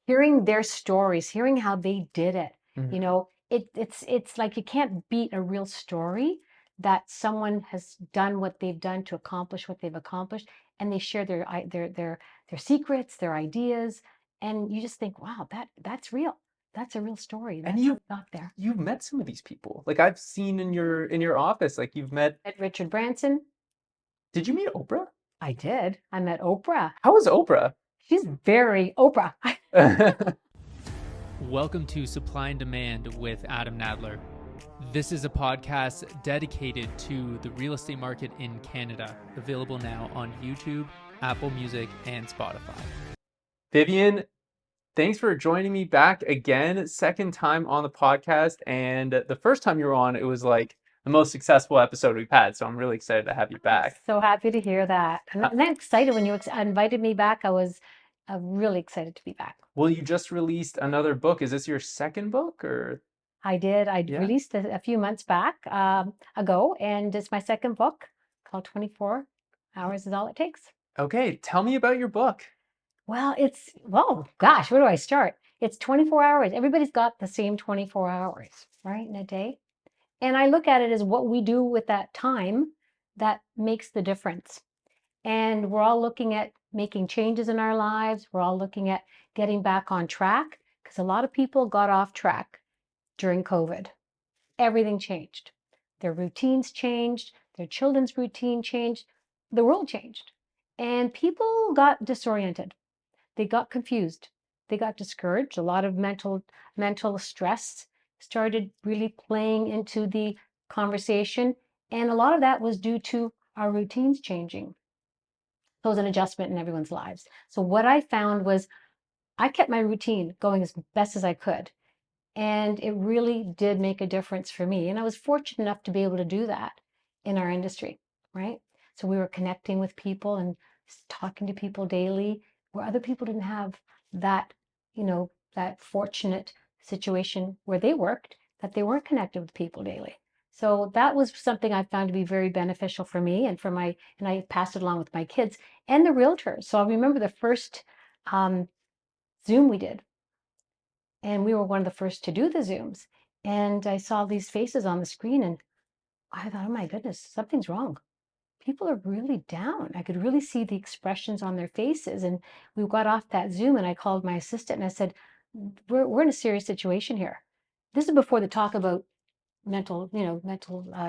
hearing their stories, hearing how they did it. Mhm. You know, it's like you can't beat a real story that someone has done what they've done to accomplish what they've accomplished, and they share their secrets, their ideas, and you just think, wow, that's real. That's a real story. And That's how we got there. you've met some of these people. Like I've seen in your office, like you've met. Met Richard Branson. Did you meet Oprah? I did. I met Oprah. How was Oprah? She's very Oprah. Welcome to Supply and Demand with Adam Nadler. This is a podcast dedicated to the real estate market in Canada, available now on YouTube, Apple Music, and Spotify. Vivian, thanks for joining me back again, second time on the podcast. And the first time you were on, it was like the most successful episode we've had. So I'm really excited to have you back. So happy to hear that. And Uh, I'm excited when you invited me back. I was really excited to be back. well, you just released another book. Is this your second book or? I did. I Yeah. released it a few months back ago, and it's my second book called 24 Hours is All It Takes. Okay, tell me about your book. Well, gosh, where do I start? It's 24 hours. Everybody's got the same 24 hours, right, in a day. And I look at it as what we do with that time that makes the difference. And we're all looking at making changes in our lives. We're all looking at getting back on track because a lot of people got off track during COVID. Everything changed. Their routines changed, their children's routine changed, the world changed. And people got disoriented. They got confused. They got discouraged. A lot of mental stress started really playing into the conversation. And a lot of that was due to our routines changing. So it was an adjustment in everyone's lives. So what I found was I kept my routine going as best as I could. And it really did make a difference for me. And I was fortunate enough to be able to do that in our industry, right? So we were connecting with people and talking to people daily where other people didn't have that, that fortunate situation where they worked, that they weren't connected with people daily. So that was something I found to be very beneficial for me and I passed it along with my kids and the realtors. So I remember the first Zoom we did, and we were one of the first to do the Zooms. And I saw these faces on the screen and I thought, oh my goodness, something's wrong. People are really down. I could really see the expressions on their faces. And we got off that Zoom and I called my assistant and I said, we're in a serious situation here. This is before the talk about mental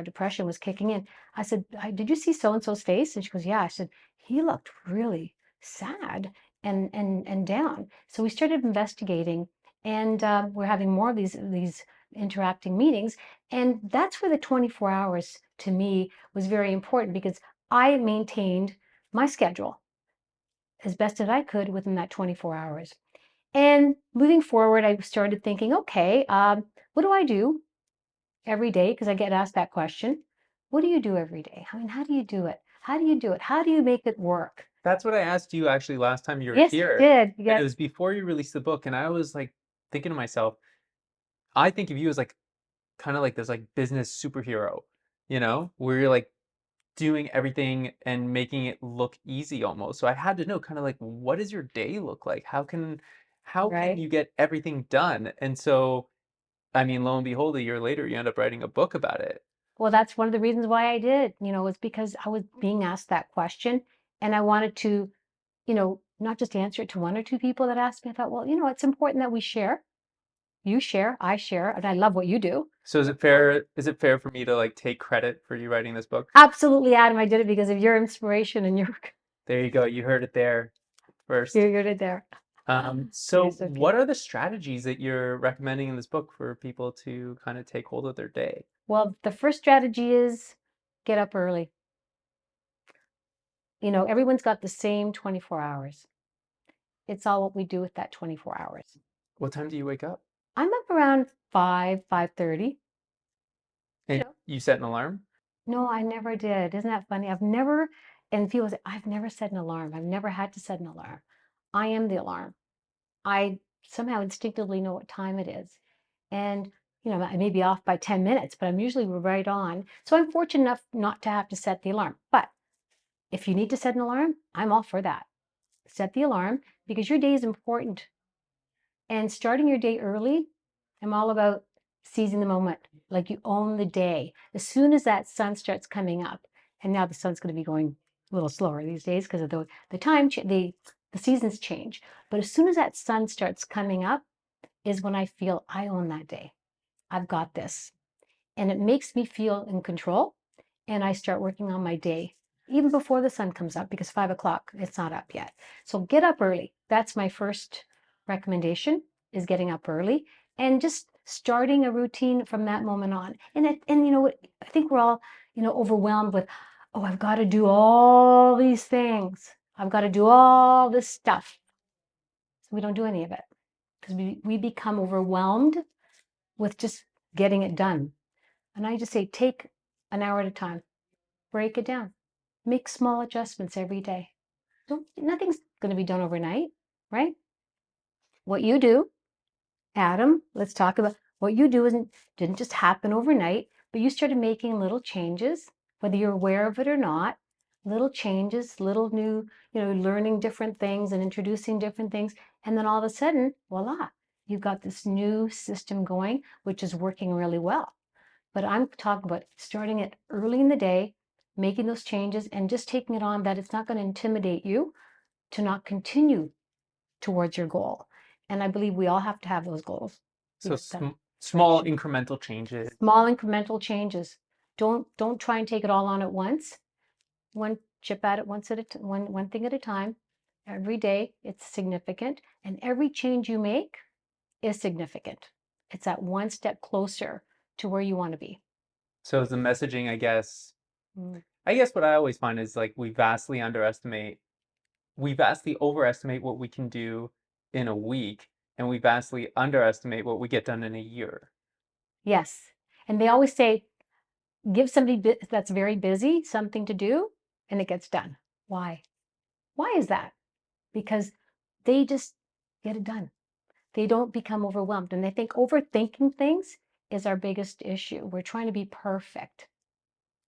depression was kicking in. I said, did you see so-and-so's face? And she goes, yeah. I said, he looked really sad and down. So we started investigating, and we're having more of these interacting meetings. And that's where the 24 hours to me was very important because I maintained my schedule as best as I could within that 24 hours. And moving forward, I started thinking, okay, what do I do every day? Because I get asked that question. What do you do every day? I mean, how do you do it? How do you do it? How do you make it work? That's what I asked you actually last time you were Yes, you here. did. And it Yes, was before you released the book. And I was like thinking to myself, I think of you as like kind of like this like business superhero, where you're like doing everything and making it look easy almost. So I had to know kind of like what does your day look like? How can right. you get everything done? And so I mean, lo and behold, a year later you end up writing a book about it. Well, that's one of the reasons why I did, was because I was being asked that question and I wanted to, not just answer it to one or two people that asked me. I thought, well, it's important that we share. You share, I share, and I love what you do. So is it fair for me to like take credit for you writing this book? Absolutely, Adam. I did it because of your inspiration and your There you go. You heard it there first. you did it there. So You're so what cute. are the strategies that you're recommending in this book for people to kind of take hold of their day? Well, the first strategy is get up early. Everyone's got the same 24 hours. It's all what we do with that 24 hours. What time do you wake up? I'm up around 5:30. And you set an alarm? No, I never did. Isn't that funny? And people say, I've never set an alarm. I've never had to set an alarm. I am the alarm. I somehow instinctively know what time it is. And, I may be off by 10 minutes, but I'm usually right on. So I'm fortunate enough not to have to set the alarm. But if you need to set an alarm, I'm all for that. Set the alarm because your day is important. And starting your day early, I'm all about seizing the moment, like you own the day. As soon as that sun starts coming up, and now the sun's going to be going a little slower these days because of the time, the seasons change. But as soon as that sun starts coming up is when I feel I own that day. I've got this. And it makes me feel in control. And I start working on my day even before the sun comes up because 5 o'clock, it's not up yet. So get up early. That's my first recommendation is getting up early and just starting a routine from that moment on. And you know what, I think we're all, overwhelmed with, oh, I've got to do all these things. I've got to do all this stuff. So we don't do any of it because we become overwhelmed with just getting it done. And I just say, take an hour at a time, break it down, make small adjustments every day. Nothing's going to be done overnight, right? What you do, Adam, let's talk about what you do didn't just happen overnight, but you started making little changes, whether you're aware of it or not, little changes, little new, learning different things and introducing different things. And then all of a sudden, voila, you've got this new system going, which is working really well. But I'm talking about starting it early in the day, making those changes and just taking it on that it's not going to intimidate you to not continue towards your goal. And I believe we all have to have those goals. So small incremental changes. Small incremental changes. Don't try and take it all on at once. One chip at it one thing at a time. Every day it's significant, and every change you make is significant. It's that one step closer to where you want to be. So the messaging, I guess what I always find is like we vastly overestimate what we can do in a week, and we vastly underestimate what we get done in a year. Yes. And they always say, give somebody that's very busy something to do and it gets done. Why? Why is that? Because they just get it done. They don't become overwhelmed. And I think overthinking things is our biggest issue. We're trying to be perfect.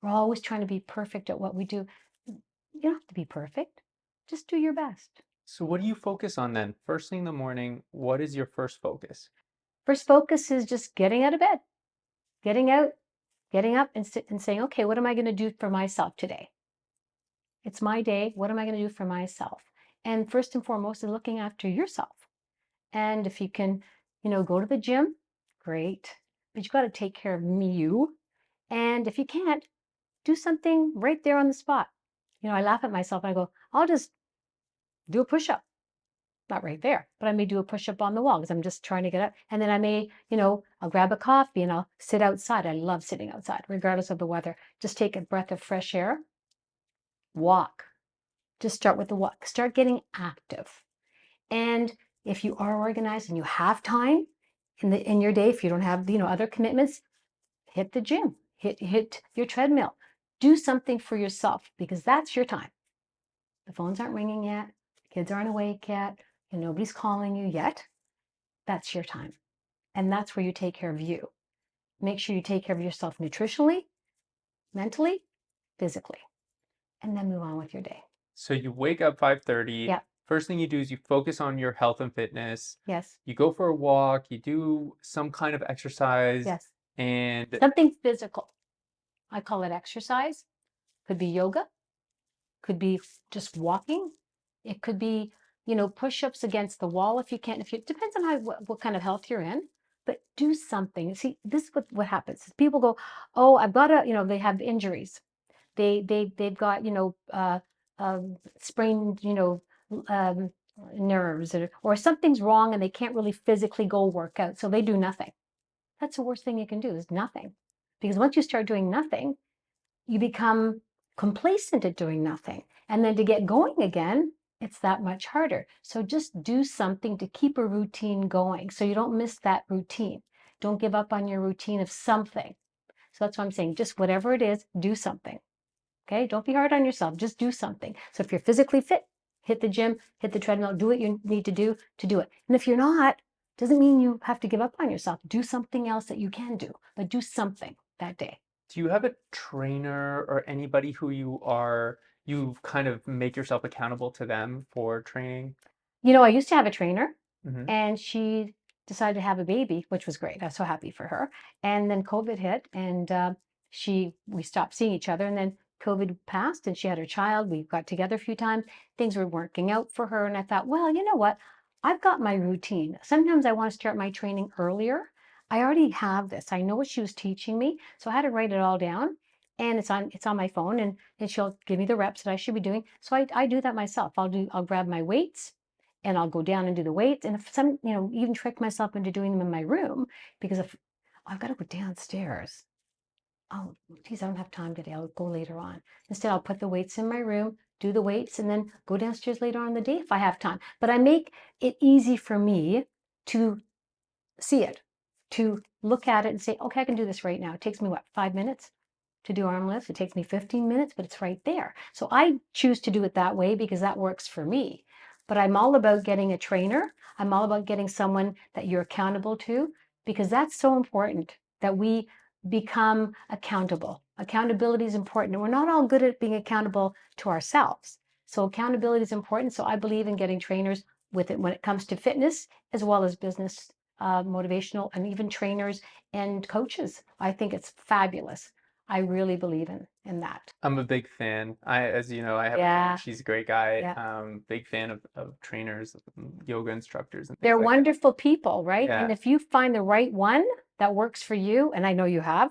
We're always trying to be perfect at what we do. You don't have to be perfect. Just do your best. So what do you focus on then? First thing in the morning, what is your first focus? First focus is just getting out of bed, getting out, getting up and saying, okay, what am I going to do for myself today? It's my day. What am I going to do for myself? And first and foremost is looking after yourself. And if you can, go to the gym, great. But you've got to take care of you. And if you can't, do something right there on the spot. I laugh at myself and I go, I'll just do a push-up. Not right there, but I may do a push-up on the wall because I'm just trying to get up. And then I may, I'll grab a coffee and I'll sit outside. I love sitting outside, regardless of the weather. Just take a breath of fresh air. Walk. Just start with the walk. Start getting active. And if you are organized and you have time in your day, if you don't have, other commitments, hit the gym, hit your treadmill. Do something for yourself because that's your time. The phones aren't ringing yet. Kids aren't awake yet. And nobody's calling you yet. That's your time. And that's where you take care of you. Make sure you take care of yourself nutritionally, mentally, physically, and then move on with your day. So you wake up 5:30. Yeah. First thing you do is you focus on your health and fitness. Yes. You go for a walk, you do some kind of exercise. Yes. And something physical. I call it exercise. Could be yoga. Could be just walking. It could be, push-ups against the wall if you can. It depends on what kind of health you're in. But do something. See, this is what happens. People go, oh, I've got to, they have injuries. They've got, sprained, um, nerves or something's wrong and they can't really physically go work out. So they do nothing. That's the worst thing you can do is nothing. Because once you start doing nothing, you become complacent at doing nothing. And then to get going again, it's that much harder. So just do something to keep a routine going so you don't miss that routine. Don't give up on your routine of something. So that's what I'm saying. Just whatever it is, do something. Okay? Don't be hard on yourself. Just do something. So if you're physically fit, hit the gym, hit the treadmill, do what you need to do it. And if you're not, doesn't mean you have to give up on yourself. Do something else that you can do, but do something that day. Do you have a trainer or anybody who you kind of make yourself accountable to them for training? I used to have a trainer. Mm-hmm. and she decided to have a baby, which was great. I was so happy for her. And then COVID hit, and we stopped seeing each other. And then COVID passed, and she had her child. We got together a few times. Things were working out for her, and I thought, well, you know what? I've got my routine. Sometimes I want to start my training earlier. I already have this. I know what she was teaching me, so I had to write it all down. And it's on my phone, and she'll give me the reps that I should be doing. So I do that myself. I'll grab my weights and I'll go down and do the weights. And if some, even trick myself into doing them in my room, because if I've got to go downstairs, oh, geez, I don't have time today. I'll go later on. Instead, I'll put the weights in my room, do the weights, and then go downstairs later on in the day if I have time. But I make it easy for me to see it, to look at it and say, okay, I can do this right now. It takes me what, 5 minutes to do arm lifts? It takes me 15 minutes, but it's right there. So I choose to do it that way because that works for me. But I'm all about getting a trainer. I'm all about getting someone that you're accountable to, because that's so important that we become accountable. Accountability is important. And we're not all good at being accountable to ourselves. So accountability is important. So I believe in getting trainers with it when it comes to fitness as well as business, motivational, and even trainers and coaches. I think it's fabulous. I really believe in that. I'm a big fan. As you know, I have a friend. Yeah, She's a great guy. yeah. Big fan of trainers, yoga instructors, and things They're like that. wonderful people, right? Yeah. And if you find the right one that works for you, and I know you have,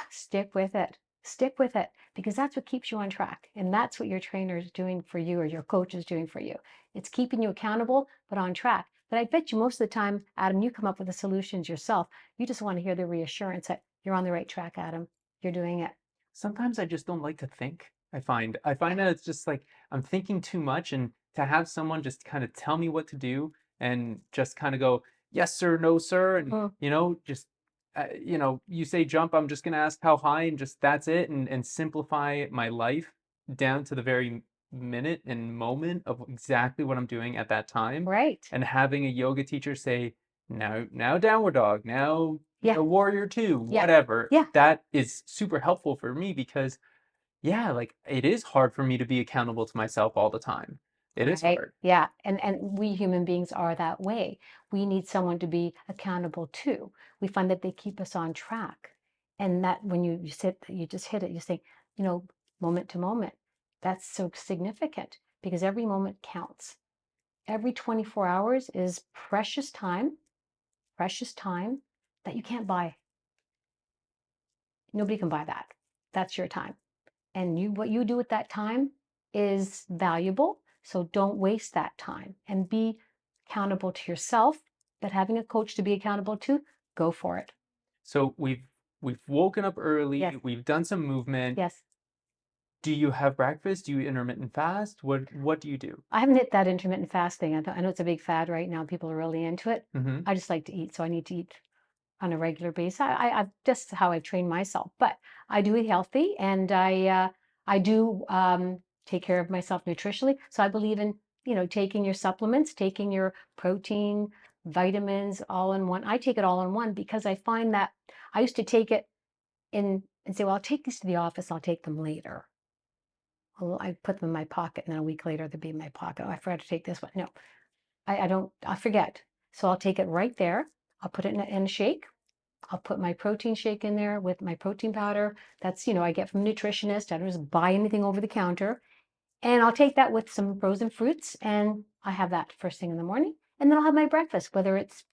stick with it. Stick with it because that's what keeps you on track. And that's what your trainer is doing for you or your coach is doing for you. It's keeping you accountable, but on track. But I bet you most of the time, Adam, you come up with the solutions yourself. You just want to hear the reassurance that you're on the right track, Adam. You're doing it. Sometimes I just don't like to think. I find that it's just like I'm thinking too much, and to have someone just kind of tell me what to do and just kind of go, yes sir, no sir, and Mm, just you say jump, I'm just gonna ask how high, and just that's it, and simplify my life down to the very minute and moment of exactly what I'm doing at that time, right. and having a yoga teacher say, now downward dog, now Yeah. warrior two, Yeah. whatever, Yeah. that is super helpful for me because, yeah, like it is hard for me to be accountable to myself all the time. It is Right. hard. Yeah. And we human beings are that way. We need someone to be accountable to. We find that they keep us on track. And that when you sit, you just hit it, you say, you know, moment to moment. That's so significant because every moment counts. Every 24 hours is precious time that you can't buy. Nobody can buy that. That's your time. And what you do with that time is valuable. So don't waste that time and be accountable to yourself. But having a coach to be accountable to, go for it. So we've woken up Yes, early, we've done some movement. yes. Do you have breakfast? Do you intermittent fast? What do you do? I haven't hit that intermittent fasting. I know it's a big fad right now. People are really into it. Mm-hmm. I just like to eat, so I need to eat on a regular basis. I just how I've trained myself, but I do eat healthy, and I do take care of myself nutritionally. So I believe in taking your supplements, taking your protein, vitamins, all in one. I take it all in one because I find that I used to take it in and say, well, I'll take these to the office. I'll take them later. Well, I put them in my pocket, and then a week later they'll be in my pocket. Oh, I forgot to take this one. No, I don't. I forget. So I'll take it right there. I'll put it in a shake. I'll put my protein shake in there with my protein powder. That's, I get from a nutritionist. I don't just buy anything over the counter. And I'll take that with some frozen fruits, and I have that first thing in the morning. And then I'll have my breakfast, whether it's,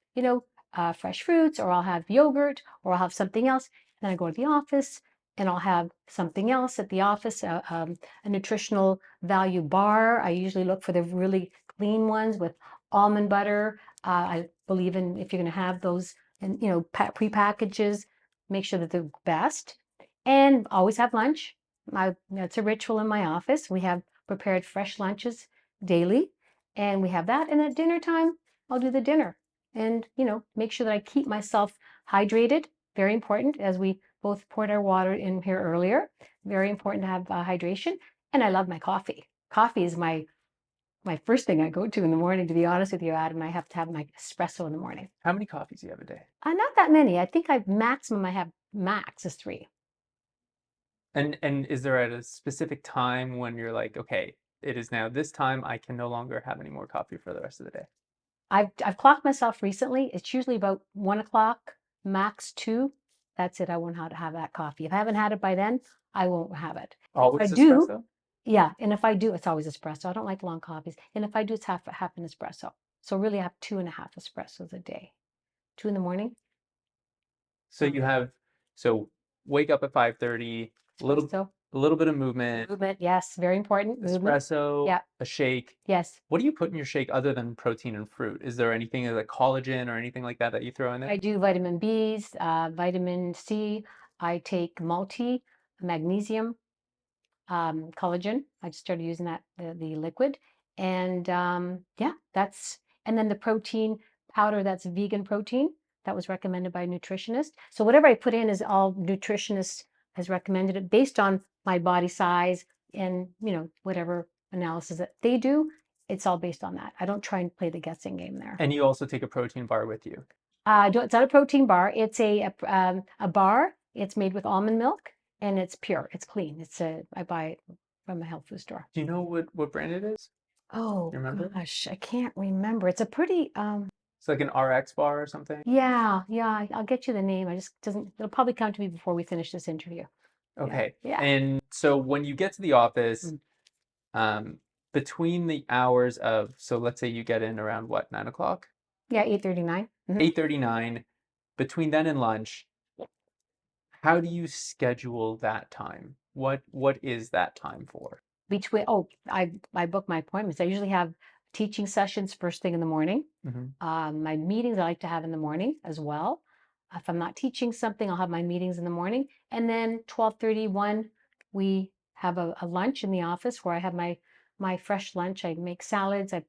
fresh fruits, or I'll have yogurt, or I'll have something else. Then I go to the office, and I'll have something else at the office, a nutritional value bar. I usually look for the really clean ones with almond butter. I believe in if you're going to have those, and pre-packages, make sure that they're best. And always have lunch. That's a ritual in my office. We have prepared fresh lunches daily, and we have that. And at dinner time, I'll do the dinner and, make sure that I keep myself hydrated. Very important, as we both poured our water in here earlier. Very important to have hydration. And I love my coffee. Coffee is my first thing I go to in the morning, to be honest with you, Adam. I have to have my espresso in the morning. How many coffees do you have a day? Not that many. I think I have max is three. And is there at a specific time when you're like, okay, it is now this time, I can no longer have any more coffee for the rest of the day? I've clocked myself recently. It's usually about 1 o'clock, max 2. That's it. I won't have that coffee. If I haven't had it by then, I won't have it. If I Always do, espresso? yeah. And if I do, it's always espresso. I don't like long coffees. And if I do, it's half an espresso. So really, I have 2.5 espressos a day. 2 in the morning, So you have, so wake up at 5:30, espresso, a little bit of movement, movement. Yes, very important. Movement. espresso, Yeah. a shake. Yes. What do you put in your shake other than protein and fruit? Is there anything like collagen or anything like that that you throw in there? I do vitamin B's, vitamin C. I take multi, magnesium, collagen. I just started using that, the liquid. And yeah, and then the protein powder, that's vegan protein. That was recommended by a nutritionist. So whatever I put in is all nutritionist has recommended it based on my body size and, whatever analysis that they do. It's all based on that. I don't try and play the guessing game there. And you also take a protein bar with you. It's not a protein bar. It's a bar. It's made with almond milk and it's pure. It's clean. I buy it from a health food store. Do you know what brand it is? Oh You remember? gosh, I can't remember. It's a pretty It's like an RX bar or something. yeah, I'll get you the name. I just doesn't it'll probably come to me before we finish this interview. Okay. Yeah. And so when you get to the office, between the hours of, so let's say you get in around what, 9 o'clock? Yeah, 8:39. 8:39, between then and lunch, how do you schedule that time? What is that time for? I book my appointments. I usually have teaching sessions first thing in the morning. My meetings I like to have in the morning as well. If I'm not teaching something, I'll have my meetings in the morning. And then 12:31, we have a lunch in the office where I have my fresh lunch. I make salads. I,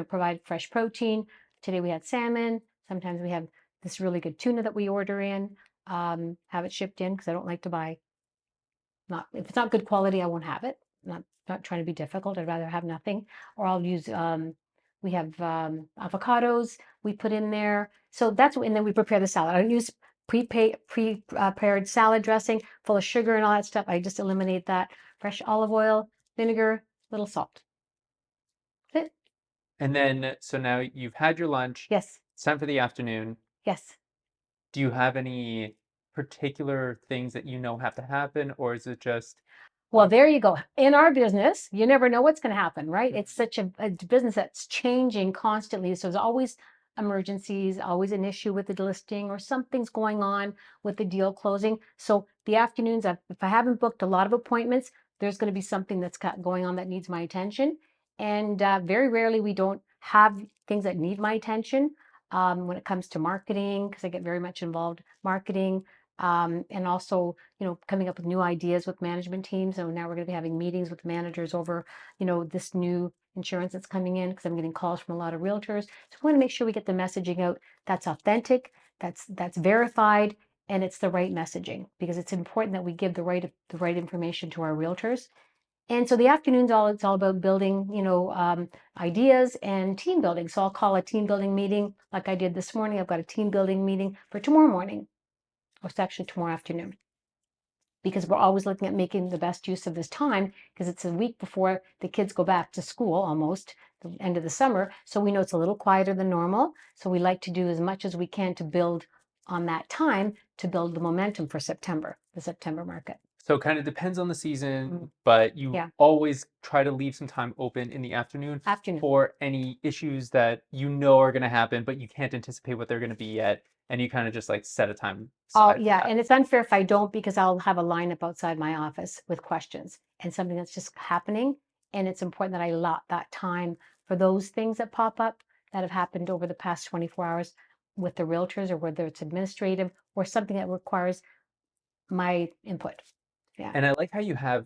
provide fresh protein. Today we had salmon. Sometimes we have this really good tuna that we order in, have it shipped in because I don't like to buy not if it's not good quality, I won't have it. Not trying to be difficult. I'd rather have nothing. Or I'll use we have avocados we put in there. So and then we prepare the salad. I don't use prepared salad dressing full of sugar and all that stuff. I just eliminate that. Fresh olive oil, vinegar, little salt. That's it. And then, so now you've had your lunch. Yes. It's time for the afternoon. Yes. Do you have any particular things that have to happen, or is it just, Well, there you go. In our business, you never know what's going to happen, right? It's such a business that's changing constantly. So there's always emergencies, always an issue with the listing or something's going on with the deal closing. So the afternoons, if I haven't booked a lot of appointments, there's going to be something that's going on that needs my attention. And very rarely we don't have things that need my attention when it comes to marketing, because I get very much involved marketing. And also, coming up with new ideas with management teams. So now we're going to be having meetings with managers over, this new insurance that's coming in because I'm getting calls from a lot of realtors. So we want to make sure we get the messaging out that's authentic, that's verified, and it's the right messaging because it's important that we give the right information to our realtors. And so the afternoon's it's all about building, ideas and team building. So I'll call a team building meeting like I did this morning. I've got a team building meeting for tomorrow morning. Or it's actually tomorrow afternoon, because we're always looking at making the best use of this time because it's a week before the kids go back to school, almost the end of the summer. So we know it's a little quieter than normal. So we like to do as much as we can to build on that time to build the momentum for September, the September market. so it kind of depends on the season, but you always try to leave some time open in the afternoon for any issues that are going to happen, but you can't anticipate what they're going to be yet. And you kind of just like set a time Oh, aside. yeah. And it's unfair if I don't because I'll have a lineup outside my office with questions and something that's just happening. And it's important that I allot that time for those things that pop up that have happened over the past 24 hours with the realtors, or whether it's administrative or something that requires my input. Yeah. And I like how you have,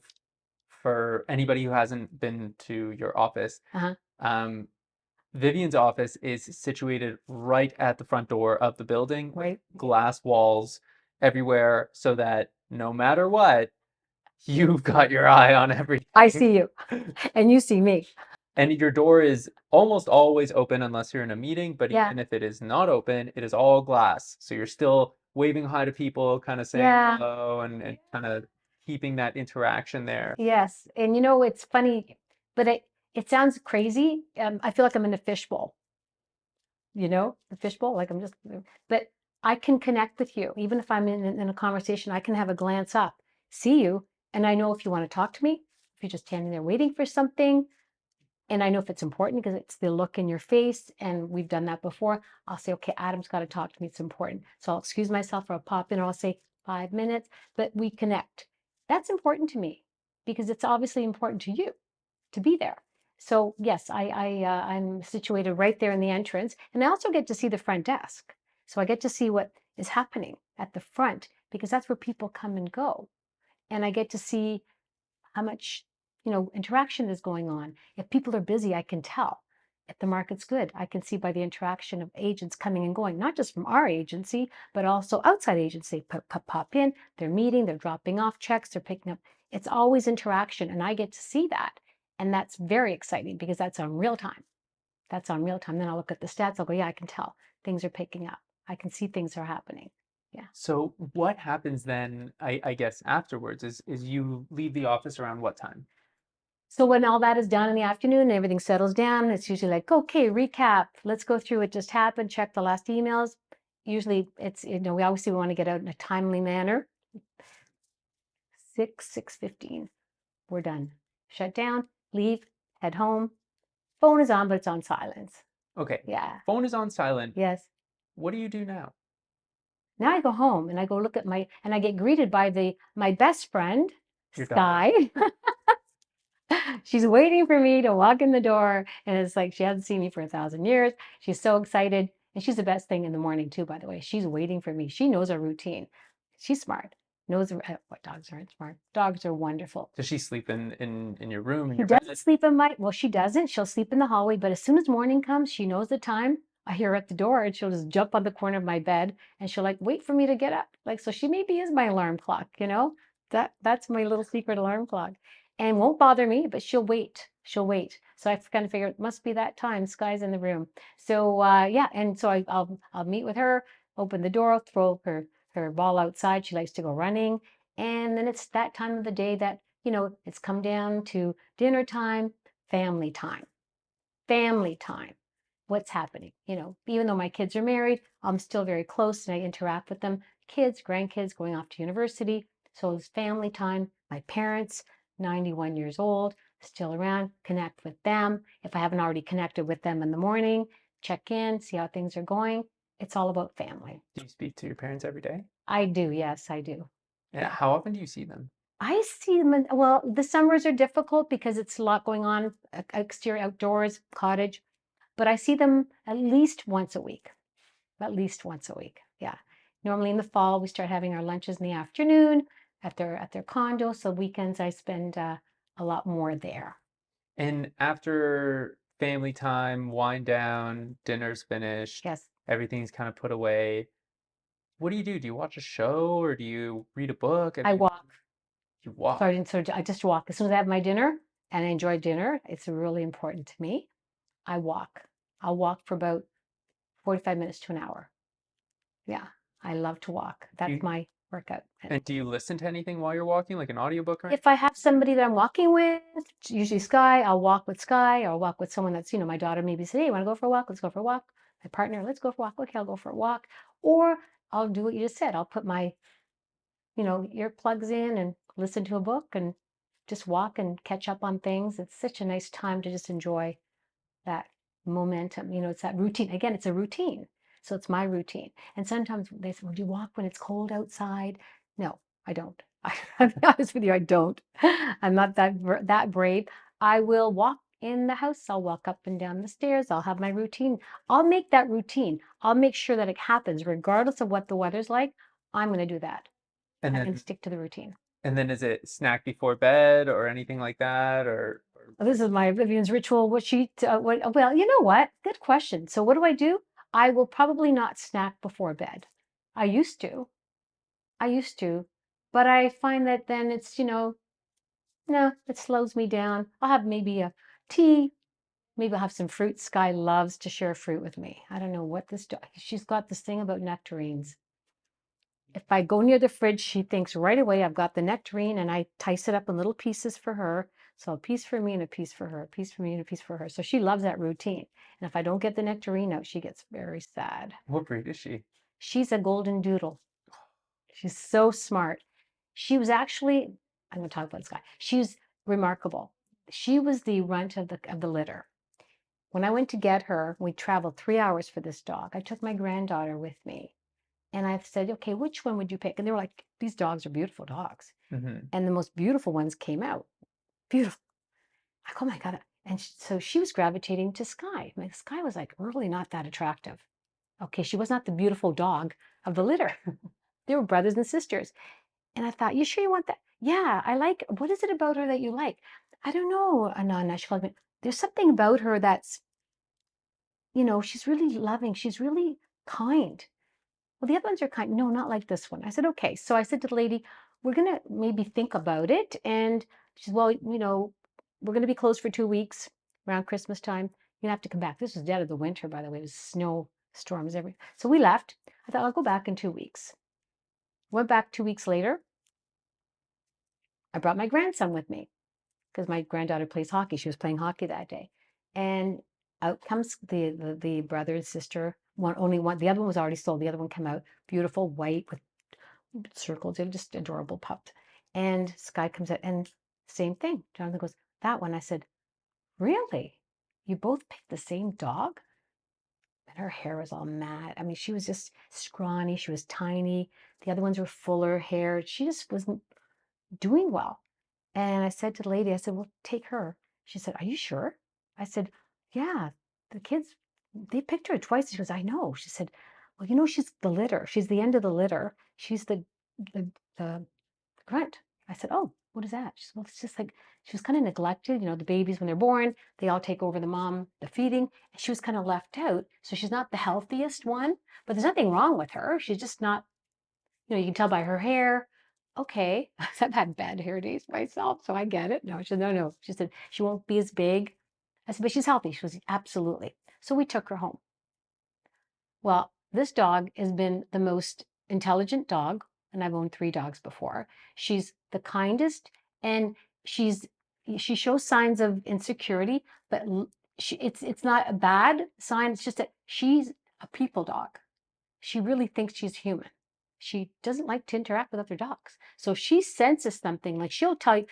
for anybody who hasn't been to your office, Vivian's office is situated right at the front door of the building, Right. glass walls everywhere, so that no matter what, you've got your eye on everything. I see you, and you see me. And your door is almost always open unless you're in a meeting, but even if it is not open, it is all glass. So you're still waving hi to people, kind of saying hello and kind of keeping that interaction there. Yes. And it's funny, but it sounds crazy. I feel like I'm in a fishbowl. the fishbowl, like I'm just, but I can connect with you. Even if I'm in a conversation, I can have a glance up, see you, and I know if you want to talk to me, if you're just standing there waiting for something, and I know if it's important because it's the look in your face, and we've done that before. I'll say, okay, Adam's got to talk to me. It's important. So I'll excuse myself or I'll pop in or I'll say 5 minutes, but we connect. That's important to me because it's obviously important to you to be there. So yes, I'm situated right there in the entrance, and I also get to see the front desk. So I get to see what is happening at the front because that's where people come and go, and I get to see how much interaction is going on. If people are busy, I can tell. If the market's good, I can see by the interaction of agents coming and going, not just from our agency, but also outside agency. Pop in, they're meeting, they're dropping off checks, they're picking up. It's always interaction, and I get to see that. And that's very exciting because that's on real time. That's on real time. Then I'll look at the stats. I'll go, yeah, I can tell things are picking up. I can see things are happening. Yeah. So what happens then, I guess, afterwards is you leave the office around what time? So when all that is done in the afternoon and everything settles down, it's usually like, okay, recap. Let's go through what just happened, check the last emails. Usually it's, we obviously want to get out in a timely manner. 6:15, we're done. Shut down, leave, head home. Phone is on, but it's on silence. Okay. Yeah. Phone is on silent. Yes. What do you do now? Now I go home and I go look at and I get greeted by my best friend, Your dog. Sky. She's waiting for me to walk in the door, and it's like she hasn't seen me for 1,000 years. She's so excited, and she's the best thing in the morning too, by the way. She's waiting for me. She knows our routine. She's smart. Knows what dogs aren't smart. Dogs are wonderful. Does she sleep in your room, in She your bed? doesn't sleep well, she doesn't. She'll sleep in the hallway, but as soon as morning comes, she knows the time. I hear her at the door, and she'll just jump on the corner of my bed, and she'll like wait for me to get up. Like, so she maybe is my alarm clock, That's my little secret alarm clock. And won't bother me, but she'll wait. She'll wait. So I kind of figure it must be that time. Sky's in the room. So yeah, and so I'll meet with her, open the door, throw her ball outside. She likes to go running. And then it's that time of the day that, it's come down to dinner time, family time. Family time. What's happening? Even though my kids are married, I'm still very close and I interact with them. Kids, grandkids going off to university. So it's family time. My parents, 91 years old, still around, connect with them. If I haven't already connected with them in the morning, check in, see how things are going. It's all about family. Do you speak to your parents every day? I do. Yes, I do. And Yeah. how often do you see them? I see them, well, the summers are difficult because it's a lot going on, exterior, outdoors, cottage, but I see them at least once a week. At least once a week. Yeah. Normally in the fall, we start having our lunches in the afternoon at their condo. So weekends I spend a lot more there. And after family time, wind down, dinner's finished, Yes. everything's kind of put away. What do you do? Do you watch a show or do you read a book? I walk. You walk. So I just walk. As soon as I have my dinner and I enjoy dinner, it's really important to me. I walk. I'll walk for about 45 minutes to an hour. Yeah, I love to walk. That's my workout. And do you listen to anything while you're walking, like an audiobook or anything? If I have somebody that I'm walking with, usually Sky, I'll walk with Sky, or I'll walk with someone that's, my daughter maybe say, hey, you want to go for a walk? Let's go for a walk. My partner, let's go for a walk. Okay, I'll go for a walk. Or I'll do what you just said. I'll put my, earplugs in and listen to a book and just walk and catch up on things. It's such a nice time to just enjoy that momentum. It's that routine. Again, it's a routine. So it's my routine. And sometimes they say, well, do you walk when it's cold outside? No, I don't. I'll be honest with you, I don't. I'm not that brave. I will walk in the house. I'll walk up and down the stairs. I'll have my routine. I'll make that routine. I'll make sure that it happens regardless of what the weather's like. I'm going to do that. And I then can stick to the routine. And then is it snack before bed or anything like that, or This is my Vivian's ritual. Well, you know what? Good question. So what do? I will probably not snack before bed. I used to, but I find that then it's, no, it slows me down. I'll have maybe a tea. Maybe I'll have some fruit. Sky loves to share fruit with me. I don't know what she's got this thing about nectarines. If I go near the fridge, she thinks right away I've got the nectarine and I dice it up in little pieces for her. So a piece for me and a piece for her, a piece for me and a piece for her. So she loves that routine. And if I don't get the nectarine out, she gets very sad. What breed is she? She's a golden doodle. She's so smart. She was actually, I'm going to talk about this guy. She's remarkable. She was the runt of the litter. When I went to get her, we traveled 3 hours for this dog. I took my granddaughter with me. And I said, okay, which one would you pick? And they were like, these dogs are beautiful dogs. Mm-hmm. And the most beautiful ones came out. Beautiful. I go, oh my God. And so she was gravitating to Sky. My Sky was like really not that attractive. Okay, she was not the beautiful dog of the litter. They were brothers and sisters. And I thought, you sure you want that? Yeah, I like, what is it about her that you like? I don't know, Anana. She called me. There's something about her that's, she's really loving. She's really kind. Well, the other ones are kind. No, not like this one. I said, okay. So I said to the lady, we're going to maybe think about it. And she said, well, we're going to be closed for 2 weeks around Christmas time. You're going to have to come back. This was dead of the winter, by the way. It was snow storms everywhere. So we left. I thought, I'll go back in 2 weeks. Went back 2 weeks later. I brought my grandson with me because my granddaughter plays hockey. She was playing hockey that day. And out comes the brother and sister. Only one. The other one was already sold. The other one came out beautiful, white with circles. They're just adorable pups. And Sky comes out and same thing. Jonathan goes, that one. I said, really? You both picked the same dog? And her hair was all mad. I mean, she was just scrawny. She was tiny. The other ones were fuller hair. She just wasn't doing well. And I said to the lady, I said, well, take her. She said, are you sure? I said, yeah, the kids, they picked her twice. She goes, I know. She said, well, she's the litter. She's the end of the litter. She's the grunt. I said, oh, what is that? She said, well, it's just like, she was kind of neglected. The babies, when they're born, they all take over the mom, the feeding. And she was kind of left out. So she's not the healthiest one, but there's nothing wrong with her. She's just not, you can tell by her hair. Okay, I've had bad hair days myself, so I get it. No, she said, no, no. She said, she won't be as big. I said, but she's healthy. She was absolutely. So we took her home. Well, this dog has been the most intelligent dog, and I've owned 3 dogs before. She's the kindest, and she shows signs of insecurity, but it's not a bad sign. It's just that she's a people dog. She really thinks she's human. She doesn't like to interact with other dogs. So if she senses something, like she'll tell you,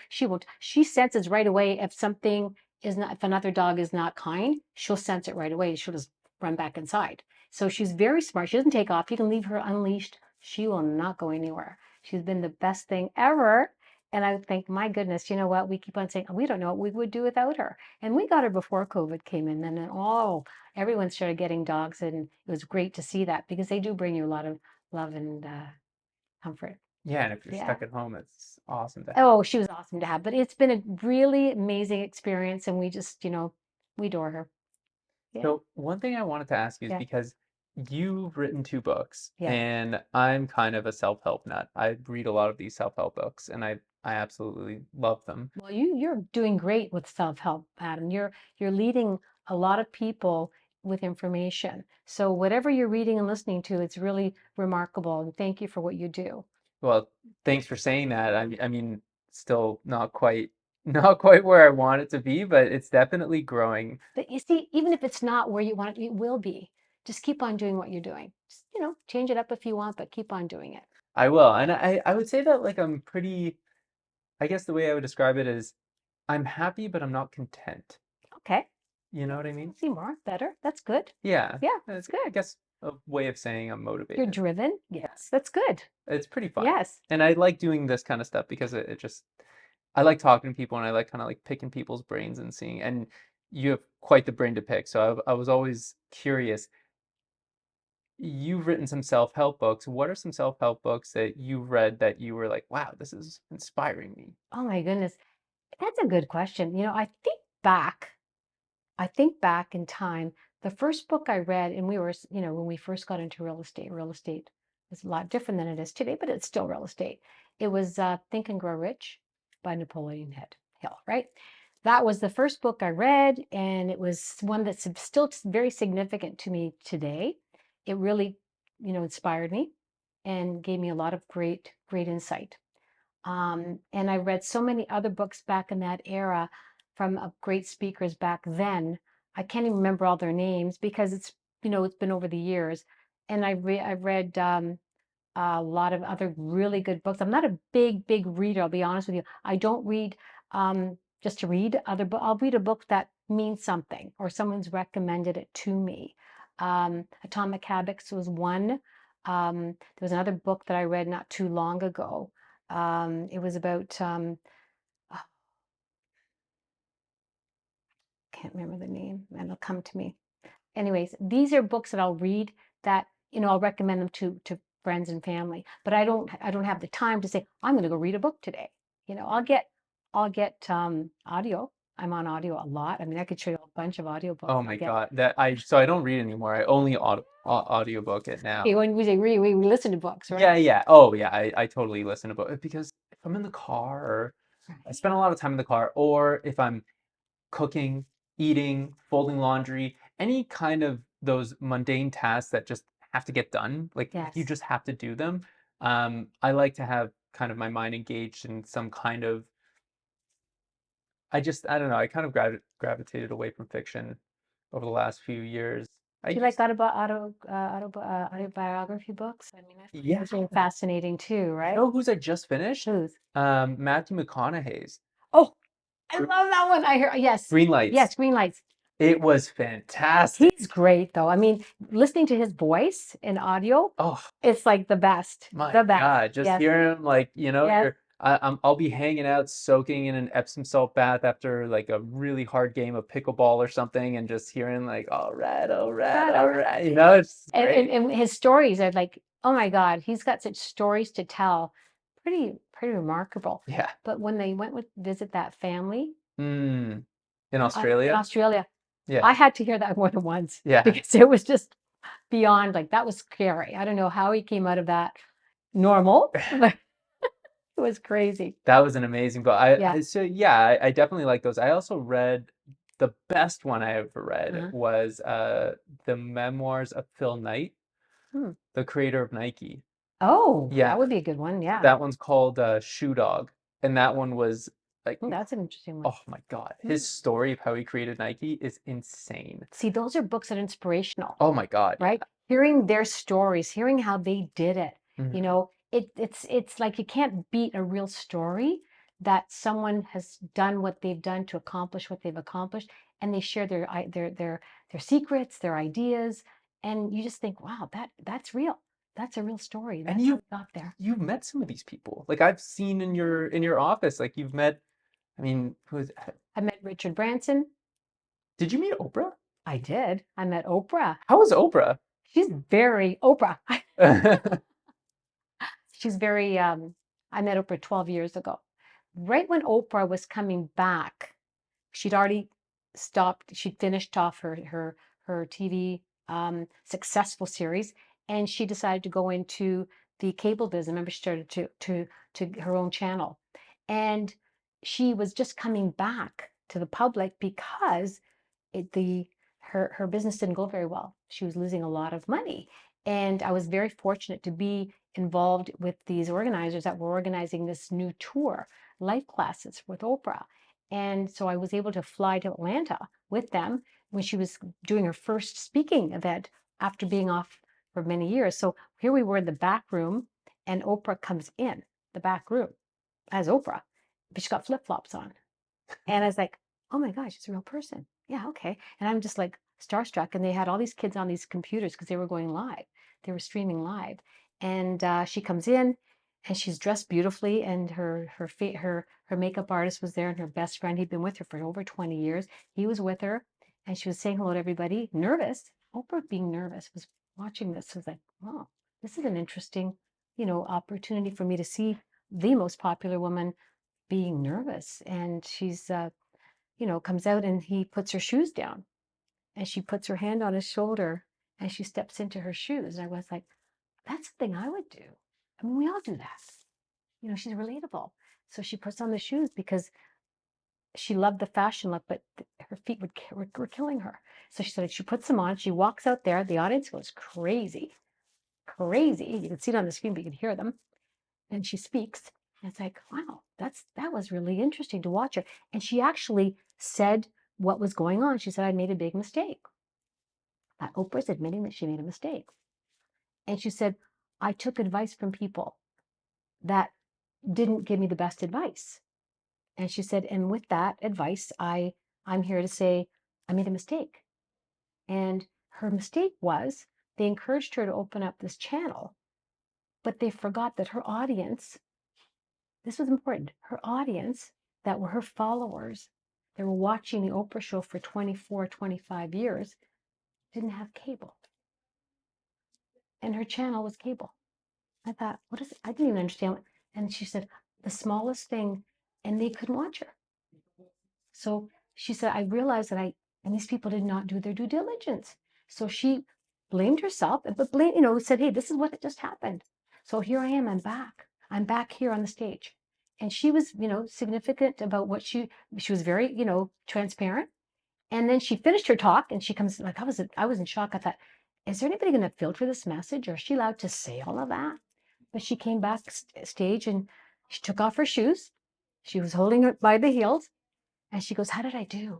she senses right away if something is not, if another dog is not kind, she'll sense it right away. She'll just run back inside. So she's very smart. She doesn't take off. You can leave her unleashed. She will not go anywhere. She's been the best thing ever. And I think, my goodness, you know what? We keep on saying, we don't know what we would do without her. And we got her before COVID came in. And then, everyone started getting dogs. And it was great to see that because they do bring you a lot of love and comfort. Yeah, and if you're Yeah. stuck at home, it's awesome to have. Oh, she was awesome to have. But it's been a really amazing experience. And we just, we adore her. Yeah. So one thing I wanted to ask you is Yeah. because you've written 2 books, Yeah. and I'm kind of a self-help nut. I read a lot of these self-help books, and I absolutely love them. Well, you're doing great with self-help, Adam. You're leading a lot of people with information. So whatever you're reading and listening to, it's really remarkable. And thank you for what you do. Well, thanks for saying that. I mean, still not quite not quite where I want it to be, but it's definitely growing. But you see, even if it's not where you want it, it will be. Just keep on doing what you're doing. Just, change it up if you want, but keep on doing it. I will. And I would say that like I'm pretty, I guess the way I would describe it is I'm happy, but I'm not content. Okay. You know what I mean? See more, better. That's good. Yeah. Yeah, It's, good. I guess a way of saying I'm You're motivated. driven. Yes, that's good. It's pretty fun. Yes. And I like doing this kind of stuff because it just, I like talking to people and I like kind of like picking people's brains and seeing, and you have quite the brain to pick. So I was always curious. You've written some self-help books. What are some self-help books that you read that you were like, wow, this is inspiring me? Oh my goodness. That's a good question. I think back in time, the first book I read, and we were, when we first got into real estate is a lot different than it is today, but it's still real estate. It was Think and Grow Rich by Napoleon Hill, right? That was the first book I read, and it was one that's still very significant to me today. It really, inspired me and gave me a lot of great, great insight. And I read so many other books back in that era from great speakers back then. I can't even remember all their names because it's been over the years. And I've read a lot of other really good books. I'm not a big reader, I'll be honest with you. I don't read just to read other books. I'll read a book that means something or someone's recommended it to me. Atomic Habits was one. There was another book that I read not too long ago. It was about oh, can't remember the name, and it'll come to me. Anyways, these are books that I'll read that, I'll recommend them to friends and family, but I don't have the time to say, I'm going to go read a book today. I'll get audio. I'm on audio a lot. I mean, I could show you a bunch of audio books Oh I'll my get. God. So I don't read anymore. I only audiobook it now. Okay, when we say read, we listen to books, right? Yeah, yeah. Oh, yeah. I totally listen to books because if I'm in the car or I Right. spend a lot of time in the car, or if I'm cooking, eating, folding laundry, any kind of those mundane tasks that just have to get done, like you Yes. just have to do them. I like to have kind of my mind engaged in some kind of, I don't know, I kind of gravitated away from fiction over the last few years. I Do you like used, autobiography books? I mean, I find yeah. those really fascinating too, You right? know whose I just finished? Who's? Matthew McConaughey's Oh, I Gr- love that one. I hear, yes, Green Lights. yes, Green Lights. It was fantastic. He's great though. I mean, listening to his voice in audio, Oh, it's like the best, my the best. God, just Yes, hearing him like, yes. I'll be hanging out soaking in an Epsom salt bath after like a really hard game of pickleball or something and just hearing like, all right, all right, Right, all all right. right. It's And, and, great. and his stories are like, oh my God, he's got such stories to tell. Pretty remarkable. Yeah. But when they went with visit that family Mm. In in Australia? Australia, Yeah. I had to hear that more than once Yeah. because it was just beyond like that was scary. I don't know how he came out of that normal, but it was crazy. That was an amazing book. Yeah. So yeah, I definitely like those. I also read the best one I ever read Uh-huh. was the memoirs of Phil Knight, Hmm. the creator of Nike. Oh, Yeah, that would be a good one. Yeah. that one's called Shoe Dog, and that one was like, That's an interesting one. oh my God, Hmm. his story of how he created Nike is insane. See, those are books that are inspirational, Oh my God, right? Hearing their stories, hearing how they did it, yeah. you know, it's like you can't beat a real story that someone has done what they've done to accomplish what they've accomplished, and they share their secrets, their ideas, and you just think, wow, that's real. That's a real story. And That's how we got there. you've met some of these people. Like I've seen in your office, like you've met. I mean, I met Richard Branson. did you meet Oprah? I did. I met Oprah. How was Oprah? She's very Oprah. She's very, I met Oprah 12 years ago. Right when Oprah was coming back, she'd already stopped, she'd finished off her TV successful series, and she decided to go into the cable business. Remember, she started to her own channel. And she was just coming back to the public because her business didn't go very well. She was losing a lot of money. And I was very fortunate to be involved with these organizers that were organizing this new tour, life classes with Oprah. And so I was able to fly to Atlanta with them when she was doing her first speaking event after being off for many years. So here we were in the back room, and Oprah comes in the back room as Oprah, but she's got flip-flops on. And I was like, oh my gosh, she's a real person. Yeah, okay. And I'm just like starstruck. And they had all these kids on these computers because they were going live. They were streaming live. And she comes in and she's dressed beautifully. And her makeup artist was there, and her best friend. He'd been with her for over 20 years. He was with her, and she was saying hello to everybody, nervous. Oprah being nervous was watching this. Was like, oh, this is an interesting, opportunity for me to see the most popular woman being nervous. And she's comes out, and he puts her shoes down, and she puts her hand on his shoulder, and she steps into her shoes. And I was like, that's something I would do. I mean, we all do that. She's relatable. So she puts on the shoes because she loved the fashion look, but her feet were killing her. So she said she puts them on, she walks out there, the audience goes crazy, crazy. You can see it on the screen, but you can hear them. And she speaks, And it's like, wow, that was really interesting to watch her. And she actually said what was going on. She said, I made a big mistake. That Oprah's admitting that she made a mistake. And she said, I took advice from people that didn't give me the best advice. And she said, and with that advice, I'm here to say I made a mistake. And her mistake was they encouraged her to open up this channel, but they forgot that her audience, this was important, her audience that were her followers, that were watching the Oprah show for 24, 25 years, didn't have cable. And her channel was cable. I thought, what is it? I didn't even understand. And she said, the smallest thing, and they couldn't watch her. So she said, I realized that and these people did not do their due diligence. So she blamed herself, but said, hey, this is what just happened. So here I am, I'm back. I'm back here on the stage. And she was, significant about what she was very, transparent. And then she finished her talk and she comes like, I was in shock. I thought, is there anybody going to filter this message? Or is she allowed to say all of that? But she came back stage and she took off her shoes. She was holding it by the heels. And she goes, how did I do?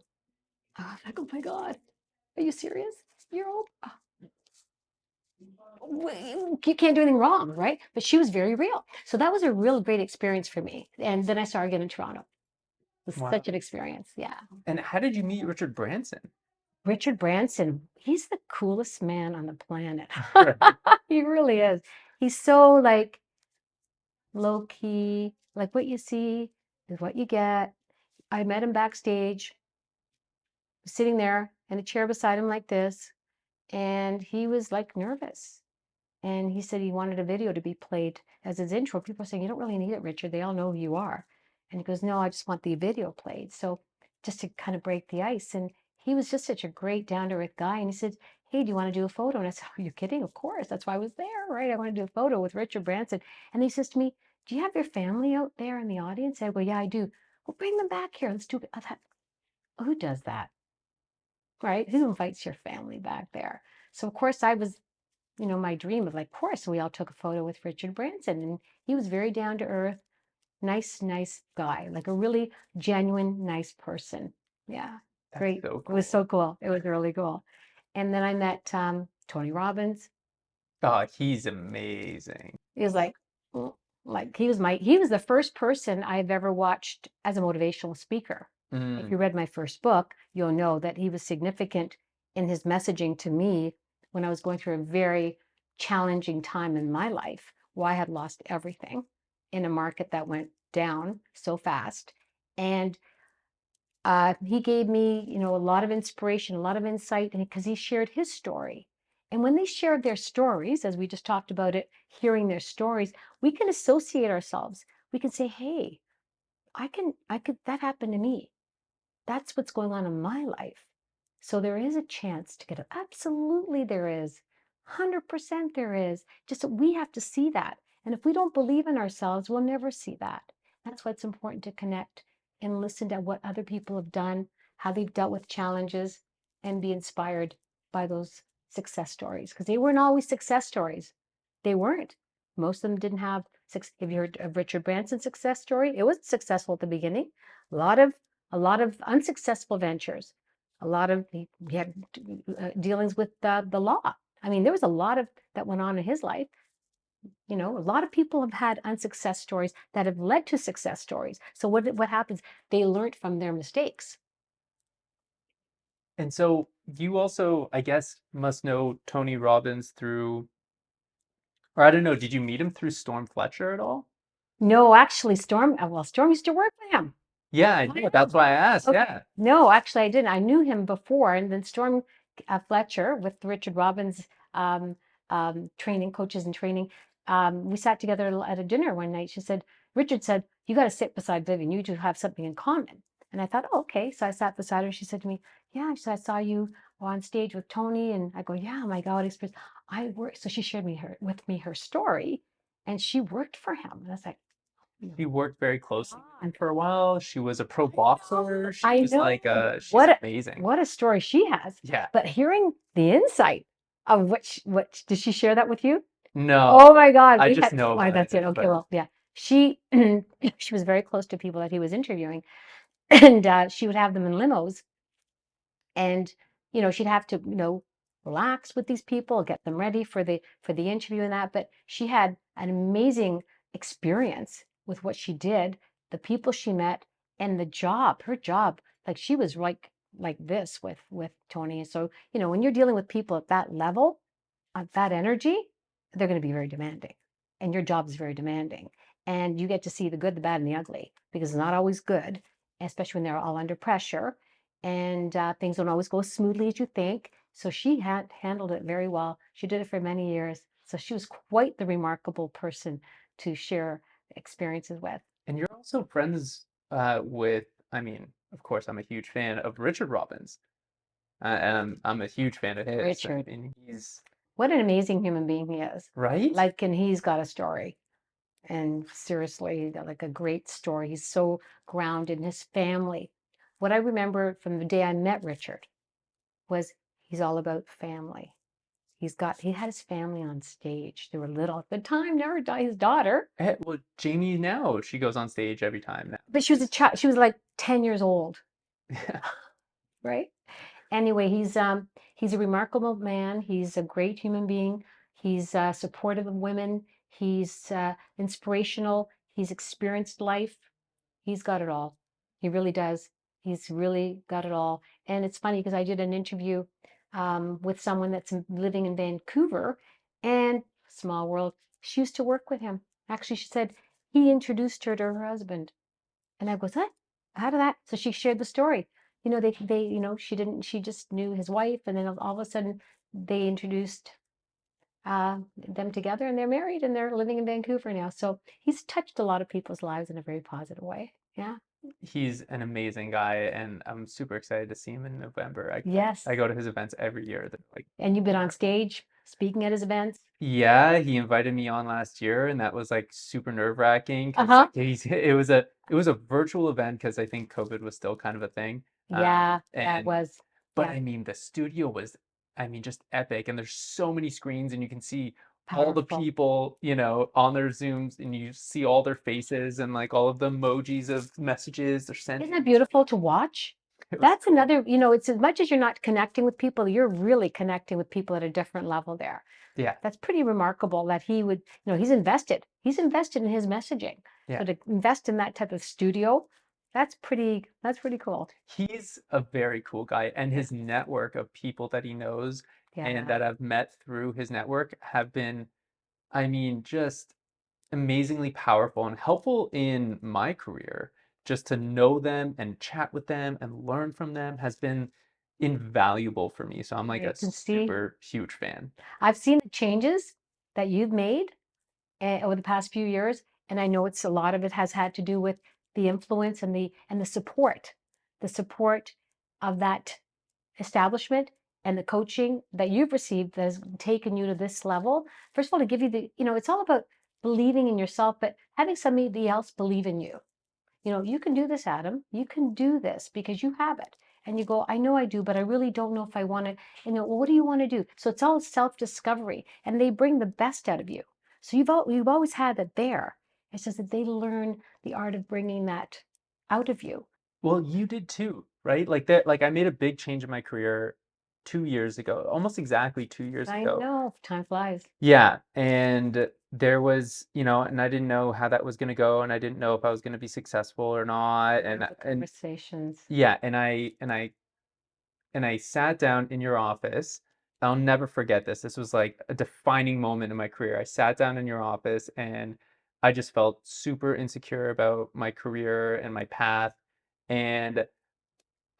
I was like, oh my God, are you serious? You're old. You can't do anything wrong, right? But she was very real. So that was a real great experience for me. And then I started getting in Toronto. It was Wow. such an experience. Yeah. And how did you meet Richard Branson? Richard Branson, he's the coolest man on the planet. Right. He really is. He's so like low key, like what you see is what you get. I met him backstage, sitting there in a chair beside him like this, and he was like nervous. And he said he wanted a video to be played as his intro. People are saying, you don't really need it, Richard. They all know who you are. And he goes, no, I just want the video played. So just to kind of break the ice. And he was just such a great down to earth guy. And he said, hey, do you want to do a photo? And I said, are you kidding? Of course. That's why I was there, right? I want to do a photo with Richard Branson. And he says to me, do you have your family out there in the audience? I go, yeah, I do. Well, bring them back here. Let's do it. I thought, who does that? Right? Who invites your family back there? So of course I was, my dream of like, of course, we all took a photo with Richard Branson, and he was very down to earth, nice guy, like a really genuine, nice person. Yeah, That's great. so It was cool. so cool. It was really cool. And then I met Tony Robbins. Oh, he's amazing. He was like he was the first person I've ever watched as a motivational speaker. If you read my first book, you'll know that he was significant in his messaging to me when I was going through a very challenging time in my life where I had lost everything in a market that went down so fast. And he gave me, a lot of inspiration, a lot of insight, and because he shared his story. And when they shared their stories, as we just talked about it, hearing their stories, we can associate ourselves. We can say, hey, that happened to me. That's what's going on in my life. So there is a chance to get it. Absolutely there is. 100% there is. Just that we have to see that. And if we don't believe in ourselves, we'll never see that. That's why it's important to connect and listen to what other people have done, how they've dealt with challenges, and be inspired by those success stories. Because they weren't always success stories. They weren't. Most of them didn't have success. Have you heard of Richard Branson's success story? It wasn't successful at the beginning. A lot of unsuccessful ventures. He had dealings with the law. I mean, there was a lot of that went on in his life. A lot of people have had unsuccess stories that have led to success stories. So what happens? They learned from their mistakes. And so you also, I guess, must know Tony Robbins through, or I don't know, did you meet him through Storm Fletcher at all? No, actually, Storm used to work with him. Yeah, I know. That's why I asked. Okay. Yeah. No, actually, I didn't. I knew him before, and then Storm Fletcher with Richard Robbins training coaches and training. We sat together at a dinner one night. Richard said, "You got to sit beside Vivian. You two have something in common." And I thought, oh, okay. So I sat beside her. She said to me, "Yeah." She said, "I saw you on stage with Tony," and I go, "Yeah, my God, experience. I work." So she shared with me her story, and she worked for him. And I was like, She worked very closely with him for a while. She was a pro boxer. She I was know. like, she's What amazing. what a story she has. Yeah. But hearing the insight of what did she share that with you? No, Oh my God, I we just had. know Why about that's it, it. Okay, but well, yeah. she she was very close to people that he was interviewing, and she would have them in limos, and she'd have to relax with these people, get them ready for the interview and that. But she had an amazing experience with what she did, the people she met, and her job. Like, she was like this with Tony. So when you're dealing with people at that level, at that energy, they're going to be very demanding, and your job is very demanding, and you get to see the good, the bad, and the ugly, because it's not always good, especially when they're all under pressure, and things don't always go as smoothly as you think. So she had handled it very well. She did it for many years. So she was quite the remarkable person to share experiences with. And you're also friends with, I mean, of course, I'm a huge fan of Richard Robbins. And I'm a huge fan of his. I Richard, mean, he's what an amazing human being he is. right. Like, and he's got a story. And seriously, he's got like a great story. He's so grounded in his family. What I remember from the day I met Richard was he's all about family. He had his family on stage. They were little at the time, never his daughter, Well, Jamie now, she goes on stage every time now. but she was a child. She was like 10 years old, Yeah. right? Anyway, he's a remarkable man. He's a great human being. He's supportive of women. He's inspirational. He's experienced life. He's got it all. He really does. He's really got it all. And it's funny because I did an interview with someone that's living in Vancouver, and small world. She used to work with him. Actually, she said he introduced her to her husband. And I goes, what? How did that? So she shared the story. She just knew his wife, and then all of a sudden they introduced them together, and they're married, and they're living in Vancouver now. So he's touched a lot of people's lives in a very positive way. Yeah. He's an amazing guy, and I'm super excited to see him in November. Yes. I go to his events every year. They're like, And you've been on stage speaking at his events. yeah, he invited me on last year, and that was like super nerve-wracking because Uh-huh. it was a virtual event because I think COVID was still kind of a thing. Yeah, that And was. But Yeah, I mean, the studio was, I mean, just epic. And there's so many screens, and you can see all the powerful. people, on their Zooms, and you see all their faces and like all of the emojis of messages they're Isn't sending. it beautiful to watch? It was That's cool. another, it's as much as you're not connecting with people, you're really connecting with people at a different level there. Yeah, That's pretty remarkable that he would, he's invested. He's invested in his messaging. So yeah. to invest in that type of studio, that's pretty cool. He's a very cool guy, and Yeah. his network of people that he knows and Yeah. that I've met through his network have been, I mean, just amazingly powerful and helpful in my career. Just to know them and chat with them and learn from them has been invaluable for me. So I'm like You a can see, super huge fan. I've seen the changes that you've made over the past few years, and I know it's a lot of it has had to do with the influence and the support of that establishment, and the coaching that you've received that has taken you to this level. First of all, to give you it's all about believing in yourself, but having somebody else believe in you. You can do this, Adam. You can do this because you have it. And you go, I know I do, but I really don't know if I want to. Well, what do you want to do? So it's all self-discovery, and they bring the best out of you. So you've always had that there. It's just that they learn the art of bringing that out of you. Well, you did too, right? Like that, like I made a big change in my career 2 years ago, almost exactly 2 years I ago. know, time flies. Yeah, and there was, and I didn't know how that was going to go, and I didn't know if I was going to be successful or not, The and conversations. yeah, and I sat down in your office. I'll never forget this. This was like a defining moment in my career. I sat down in your office, and I just felt super insecure about my career and my path, and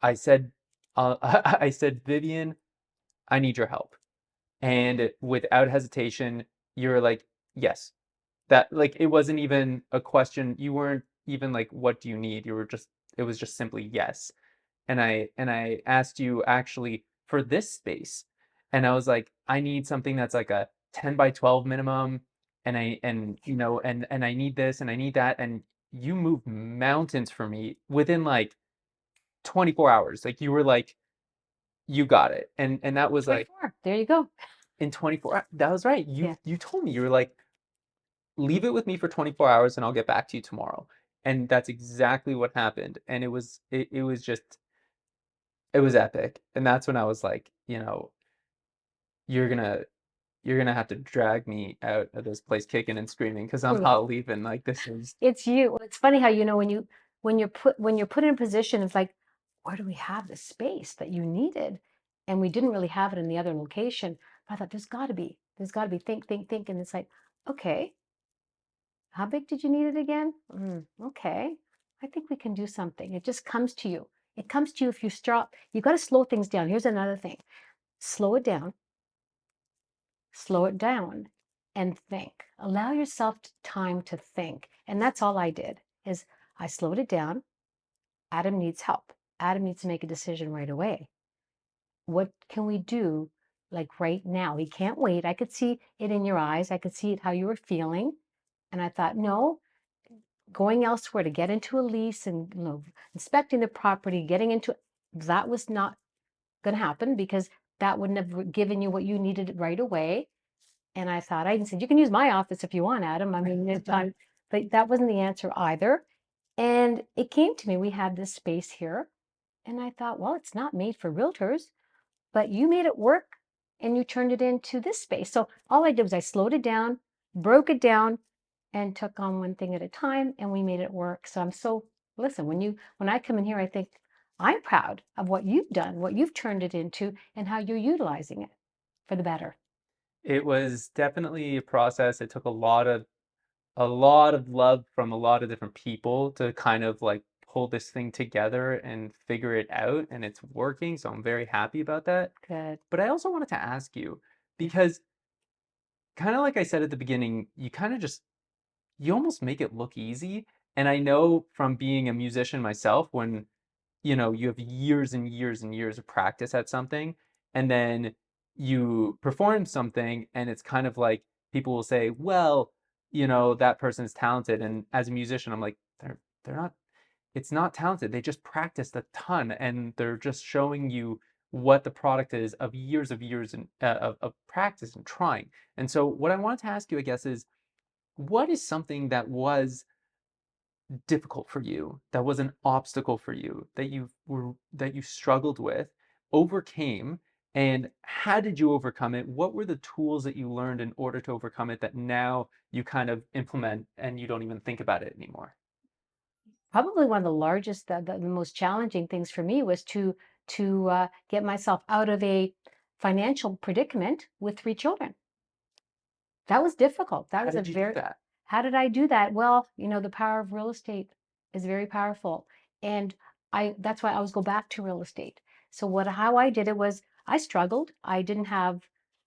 I said, I said, Vivian, I need your help. And without hesitation, you're like, yes. That like it wasn't even a question. You weren't even like, what do you need? It was just simply yes. And I asked you actually for this space. And I was like, I need something that's like a 10 by 12 minimum. And I need this and I need that. And you moved mountains for me within like 24 hours. Like you were like, you got it. And that was like 24. There you go. in 24 hours. That was right. Yeah. You told me you were like, leave it with me for 24 hours and I'll get back to you tomorrow. And that's exactly what happened. And it was just it was epic. And that's when I was like, you're gonna you're gonna have to drag me out of this place kicking and screaming because I'm not leaving. Like this is It's you. Well, it's funny how, when you're put in a position of like, where do we have the space that you needed? And we didn't really have it in the other location. I thought there's gotta be, think, think, think. And it's like, okay, how big did you need it again? Okay, I think we can do something. It just comes to you. It comes to you if you stop. You got to slow things down. Here's another thing. Slow it down, slow it down, and think. Allow yourself time to think. And that's all I did is I slowed it down. Adam needs help. Adam needs to make a decision right away. What can we do like right now? He can't wait. I could see it in your eyes. I could see it how you were feeling. And I thought, no, going elsewhere to get into a lease and inspecting the property, getting into that was not going to happen because that wouldn't have given you what you needed right away. And I thought, I said, you can use my office if you want, Adam. I mean, but that wasn't the answer either. And it came to me, we had this space here. And I thought, well, it's not made for realtors, but you made it work and you turned it into this space. So all I did was I slowed it down, broke it down, and took on one thing at a time, and we made it work. So listen, when I come in here, I think I'm proud of what you've done, what you've turned it into, and how you're utilizing it for the better. it was definitely a process. It took a lot of love from a lot of different people to kind of like pull this thing together and figure it out, and it's working. So I'm very happy about that. Good. But I also wanted to ask you, because kind of like I said at the beginning, you kind of just you almost make it look easy. And I know from being a musician myself, when you have years and years and years of practice at something, and then you perform something, and it's kind of like people will say, well, that person is talented. And as a musician, I'm like, they're not, it's not talented. They just practiced a ton, and they're just showing you what the product is of years and of practice and trying. And so what I wanted to ask you, I guess, is what is something that was difficult for you, that was an obstacle for you, that you struggled with, overcame, and how did you overcome it? What were the tools that you learned in order to overcome it that now you kind of implement and you don't even think about it anymore? Probably one of the largest, the most challenging things for me was to get myself out of a financial predicament with 3 children. That was difficult. That How was a did you do very, that? how did I do that? Well, the power of real estate is very powerful. And that's why I always go back to real estate. So how I did it was I struggled. I didn't have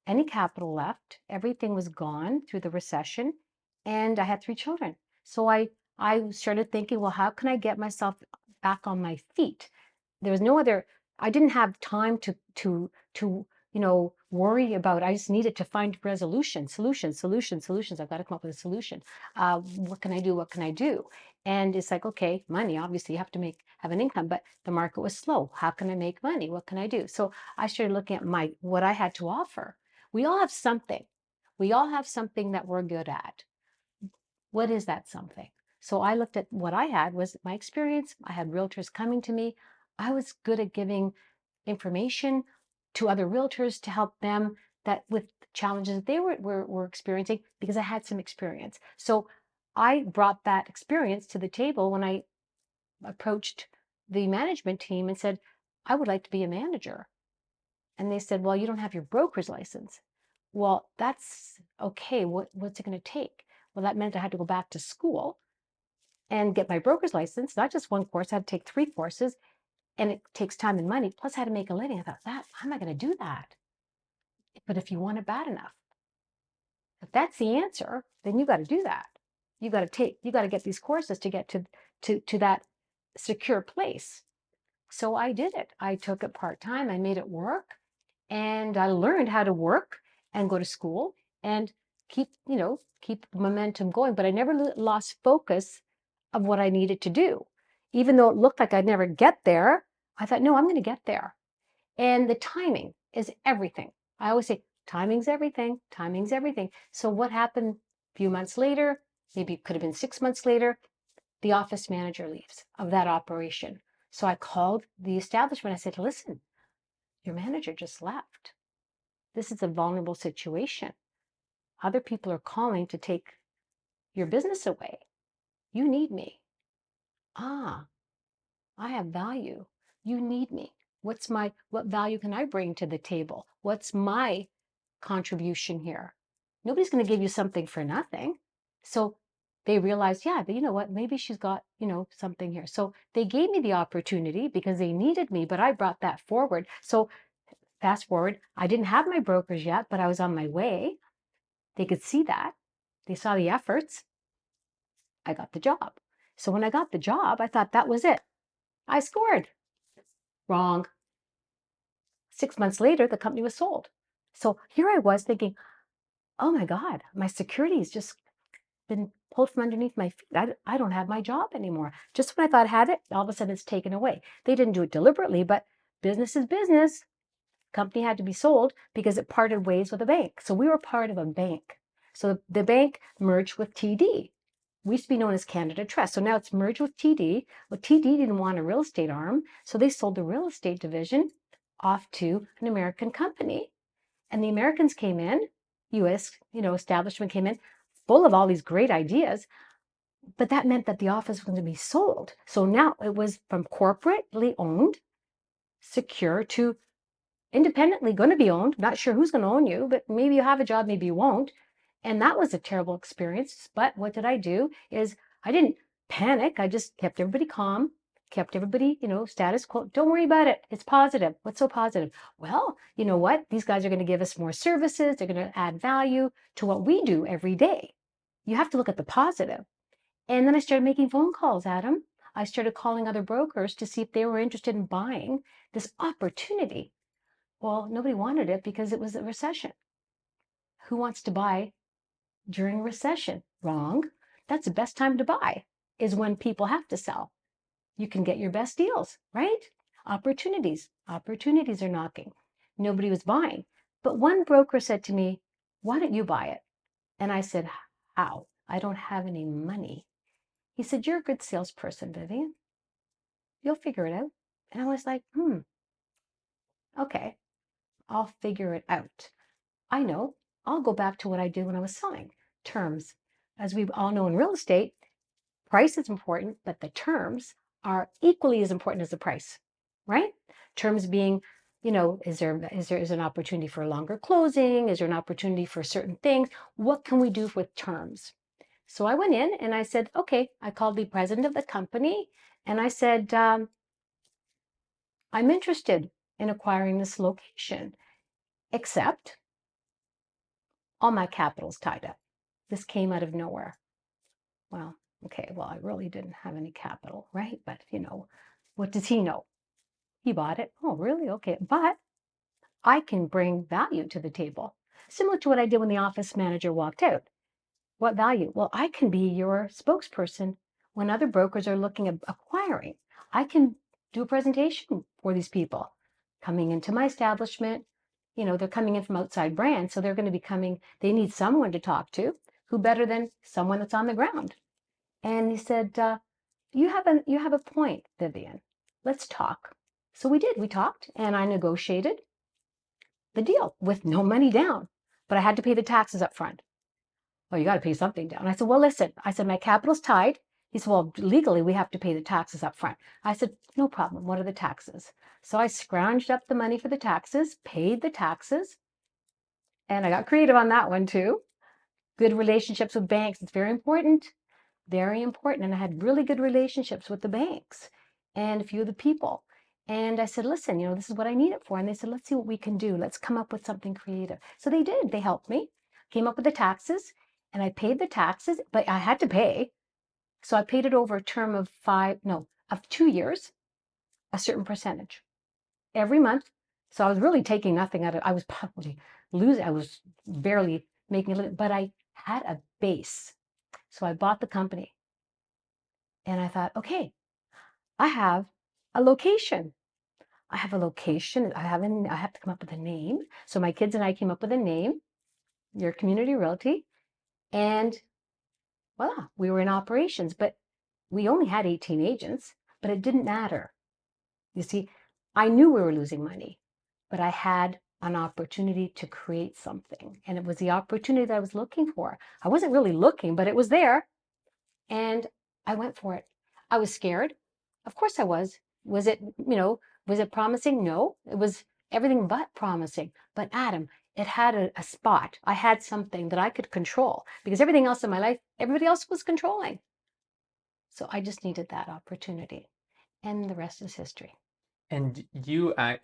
any capital left. Everything was gone through the recession. And I had 3 children. So I started thinking, well, how can I get myself back on my feet? There was no other, I didn't have time to worry about. I just needed to find solutions. I've got to come up with a solution. What can I do? What can I do? And it's like, okay, money, obviously you have to have an income, but the market was slow. How can I make money? What can I do? So I started looking at what I had to offer. We all have something. We all have something that we're good at. What is that something? So I looked at what I had was my experience. I had realtors coming to me. I was good at giving information to other realtors to help them that with challenges that they were experiencing because I had some experience. So I brought that experience to the table when I approached the management team and said, I would like to be a manager. And they said, well, you don't have your broker's license. Well, that's okay. What's it going to take? Well, that meant I had to go back to school and get my broker's license, not just one course. I had to take 3 courses, and it takes time and money. Plus, I had to make a living. I thought, how am I going to do that? But if you want it bad enough, if that's the answer, then you got to do that. You got to get these courses to get to that secure place. So I did it. I took it part-time. I made it work, and I learned how to work and go to school and keep momentum going. But I never lost focus of what I needed to do. Even though it looked like I'd never get there, I thought, no, I'm going to get there. And the timing is everything. I always say, timing's everything. Timing's everything. So what happened few months later, maybe it could have been 6 months later, the office manager leaves of that operation. So I called the establishment. I said, listen, your manager just left. This is a vulnerable situation. Other people are calling to take your business away. You need me. Ah, I have value. You need me. What value can I bring to the table? What's my contribution here? Nobody's going to give you something for nothing. So they realized, yeah, you know what, maybe she's got, something here. So they gave me the opportunity because they needed me, but I brought that forward. So fast forward, I didn't have my brokers yet, but I was on my way. They could see that. They saw the efforts. I got the job. So when I got the job, I thought that was it. I scored. Wrong. 6 months later, the company was sold. So here I was thinking, oh my God, my security has just been pulled from underneath my feet. I don't have my job anymore. Just when I thought I had it, all of a sudden it's taken away. They didn't do it deliberately, but business is business. Company had to be sold because it parted ways with a bank. So we were part of a bank. So the bank merged with TD. We used to be known as Canada Trust. So now it's merged with TD. Well, TD didn't want a real estate arm, so they sold the real estate division off to an American company. And the Americans came in, US, establishment came in, full of all these great ideas, but that meant that the office was going to be sold. So now it was from corporately owned, secure, to independently going to be owned. Not sure who's going to own you, but maybe you have a job, maybe you won't. And that was a terrible experience. But what did I do is I didn't panic. I just kept everybody calm, kept everybody, status quo. Don't worry about it. It's positive. What's so positive? Well, you know what? These guys are going to give us more services. They're going to add value to what we do every day. You have to look at the positive. And then I started making phone calls, Adam. I started calling other brokers to see if they were interested in buying this opportunity. Well, nobody wanted it because it was a recession. Who wants to buy during a recession? Wrong. That's the best time to buy, is when people have to sell. You can get your best deals, right? Opportunities. Opportunities are knocking. Nobody was buying. But one broker said to me, why don't you buy it? And I said, how? I don't have any money. He said, you're a good salesperson, Vivian. You'll figure it out. And I was like, okay, I'll figure it out. I know. I'll go back to what I did when I was selling. Terms. As we all know in real estate, price is important, but the terms are equally as important as the price, right? Terms being, is there an opportunity for a longer closing? Is there an opportunity for certain things? What can we do with terms? So I went in and I said, okay, I called the president of the company and I said, I'm interested in acquiring this location, except all my capital's tied up. This came out of nowhere. Well, okay, well, I really didn't have any capital, right? But, what does he know? He bought it. Oh, really? Okay. But I can bring value to the table. Similar to what I did when the office manager walked out. What value? Well, I can be your spokesperson when other brokers are looking at acquiring. I can do a presentation for these people coming into my establishment. They're coming in from outside brands, so they're going to be coming. They need someone to talk to. Who better than someone that's on the ground? And he said, you have a point, Vivian. Let's talk. So we did. We talked, and I negotiated the deal with no money down, but I had to pay the taxes up front. Oh, you got to pay something down. I said, well, listen, I said, my capital's tied. He said, well, legally, we have to pay the taxes up front. I said, no problem. What are the taxes? So I scrounged up the money for the taxes, paid the taxes, and I got creative on that one too. Good relationships with banks. It's very important. Very important. And I had really good relationships with the banks and a few of the people. And I said, listen, this is what I need it for. And they said, let's see what we can do. Let's come up with something creative. So they did. They helped me, came up with the taxes, and I paid the taxes, but I had to pay. So I paid it over a term of 2 years, a certain percentage every month. So I was really taking nothing out of it. I was probably losing. I was barely making a living, but I had a base. So I bought the company and I thought, okay, I have a location. I have a location. I have to come up with a name. So my kids and I came up with a name, Your Community Realty. And voila, we were in operations, but we only had 18 agents, but it didn't matter. You see, I knew we were losing money, but I had an opportunity to create something. And it was the opportunity that I was looking for. I wasn't really looking, but it was there. And I went for it. I was scared. Of course I was. Was it, was it promising? No, it was everything but promising. But Adam, it had a spot. I had something that I could control because everything else in my life, everybody else was controlling. So I just needed that opportunity. And the rest is history. And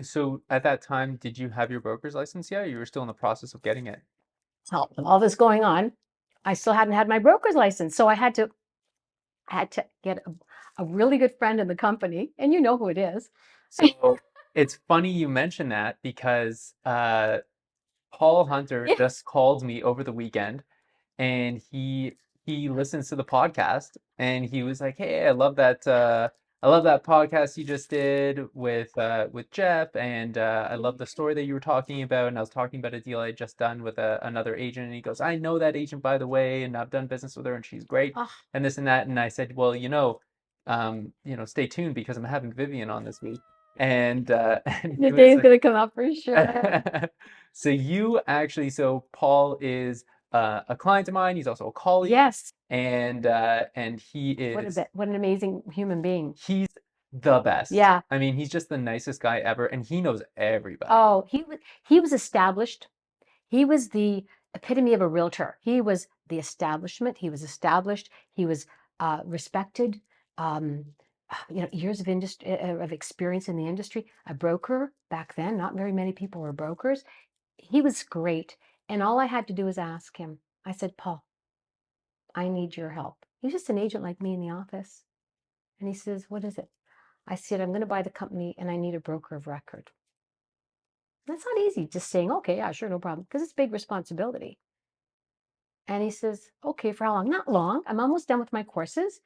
so at that time, did you have your broker's license yet? Or you were still in the process of getting it? Well, with all this going on, I still hadn't had my broker's license. So I had to get a really good friend in the company, and you know who it is. So it's funny you mention that because Paul Hunter Yeah. just called me over the weekend and he listens to the podcast and he was like, "Hey, I love that podcast you just did with Jeff and I love the story that you were talking about and I was talking about a deal I had just done with another agent and he goes, "I know that agent by the way and I've done business with her and she's great Oh, and this and that." And I said, "Well, stay tuned because I'm having Vivian on this week." And and the he was day's like gonna come up for sure. so Paul is a client of mine. He's also a colleague, Yes. and What an amazing human being. he's the best. Yeah. I mean, he's just the nicest guy ever, and he knows everybody. Oh, he was established. He was the epitome of a realtor. He was the establishment. He was established. He was respected. Um, years of industry of experience in the industry. A broker back then. Not very many people were brokers. He was great, and all I had to do was ask him. I said, Paul, I need your help. He was just an agent like me in the office, and he says, what is it? I said, I'm going to buy the company, and I need a broker of record. That's not easy, just saying, okay, yeah, sure, no problem, because it's big responsibility. And he says, okay, for how long? Not long. I'm almost done with my courses.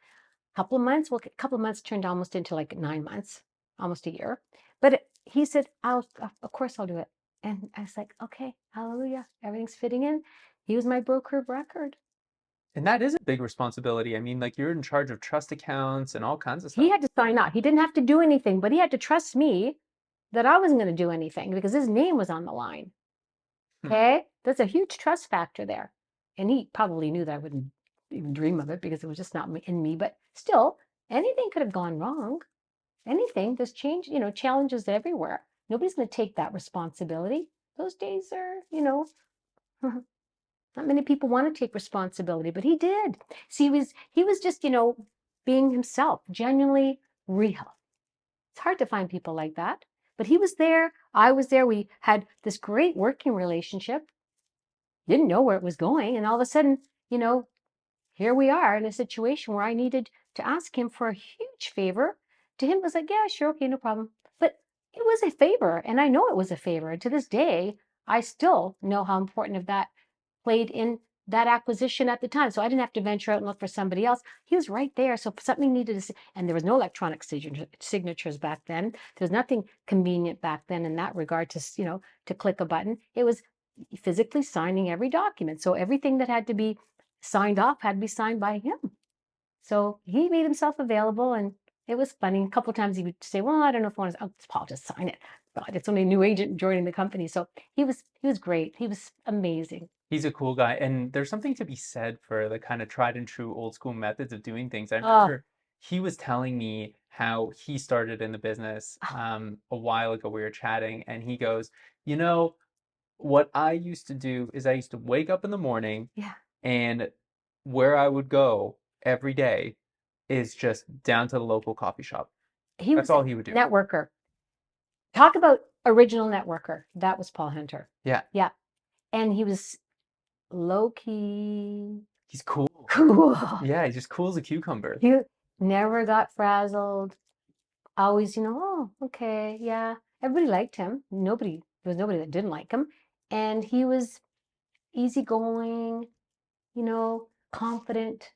Couple of months. Well, a couple of months turned almost into like 9 months, almost a year. But he said, of course I'll do it. And I was like, okay, hallelujah. Everything's fitting in. He was my broker of record. And that is a big responsibility. I mean, like you're in charge of trust accounts and all kinds of He stuff. had to sign up. He didn't have to do anything, but he had to trust me that I wasn't going to do anything because his name was on the line. Hmm. Okay. There's a huge trust factor there. And he probably knew that I wouldn't even dream of it because it was just not in me. But still, anything could have gone wrong. Anything. There's challenges everywhere. Nobody's going to take that responsibility. Those days are, not many people want to take responsibility, but he did. See, he was just, being himself, genuinely real. It's hard to find people like that. But he was there. I was there. We had this great working relationship. Didn't know where it was going. And all of a sudden, here we are in a situation where I needed to ask him for a huge favor. To him, it was like, yeah, sure, okay, no problem. But it was a favor, and I know it was a favor. And to this day, I still know how important of that played in that acquisition at the time. So I didn't have to venture out and look for somebody else. He was right there. So if something needed to, and there was no electronic signatures back then. There was nothing convenient back then in that regard to click a button. It was physically signing every document. So everything that had to be signed off had to be signed by him. So he made himself available, and it was funny. A couple of times he would say, "Well, I don't know if I want to." Oh, Paul, just sign it. But it's only a new agent joining the company, so he was great. He was amazing. He's a cool guy, and there's something to be said for the kind of tried and true old school methods of doing things. I Oh, remember he was telling me how he started in the business oh, a while ago. We were chatting, and he goes, "You know, what I used to do is I used to wake up in the morning, yeah. and where I would go every day is just down to the local coffee shop. He That's was a all he would do." networker. Talk about original networker. That was Paul Hunter. Yeah, Yeah, and he was low key, he's cool. cool. Yeah, he's just cool as a cucumber. He never got frazzled. Always, oh, okay, yeah. Everybody liked him. There was nobody that didn't like him. And he was easygoing, confident.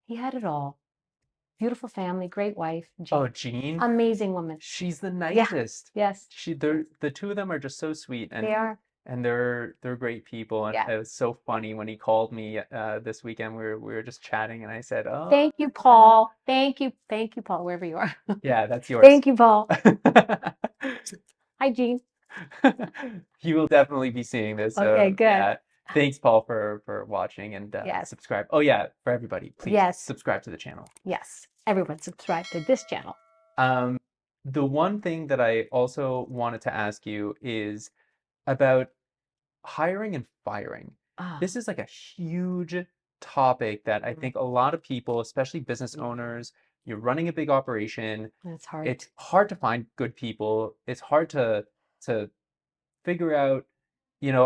He had it all. Beautiful family, great wife, Oh, Jean. Jean, Amazing woman. she's the Yeah, nicest. yes, The two of them are just so sweet, they and are. and they're great people. And Yeah. it was so funny when he called me this weekend. We were just chatting, and I said, "Oh, Thank you, Paul. Thank you. Thank you, Paul, wherever you are. yeah, that's yours." Thank you, Paul. Hi, Jean. He will definitely be seeing this. Okay, So good. yeah, thanks, Paul, for watching and Yes. subscribe. Oh yeah, for everybody, please Yes. subscribe to the channel. Yes. Everyone subscribe to this channel. Um, the one thing that I also wanted to ask you is about hiring and firing. Ah, This is like a huge topic that I think a lot of people, especially business owners, you're running a big operation. that's hard. It's hard to find good people. It's hard to figure out,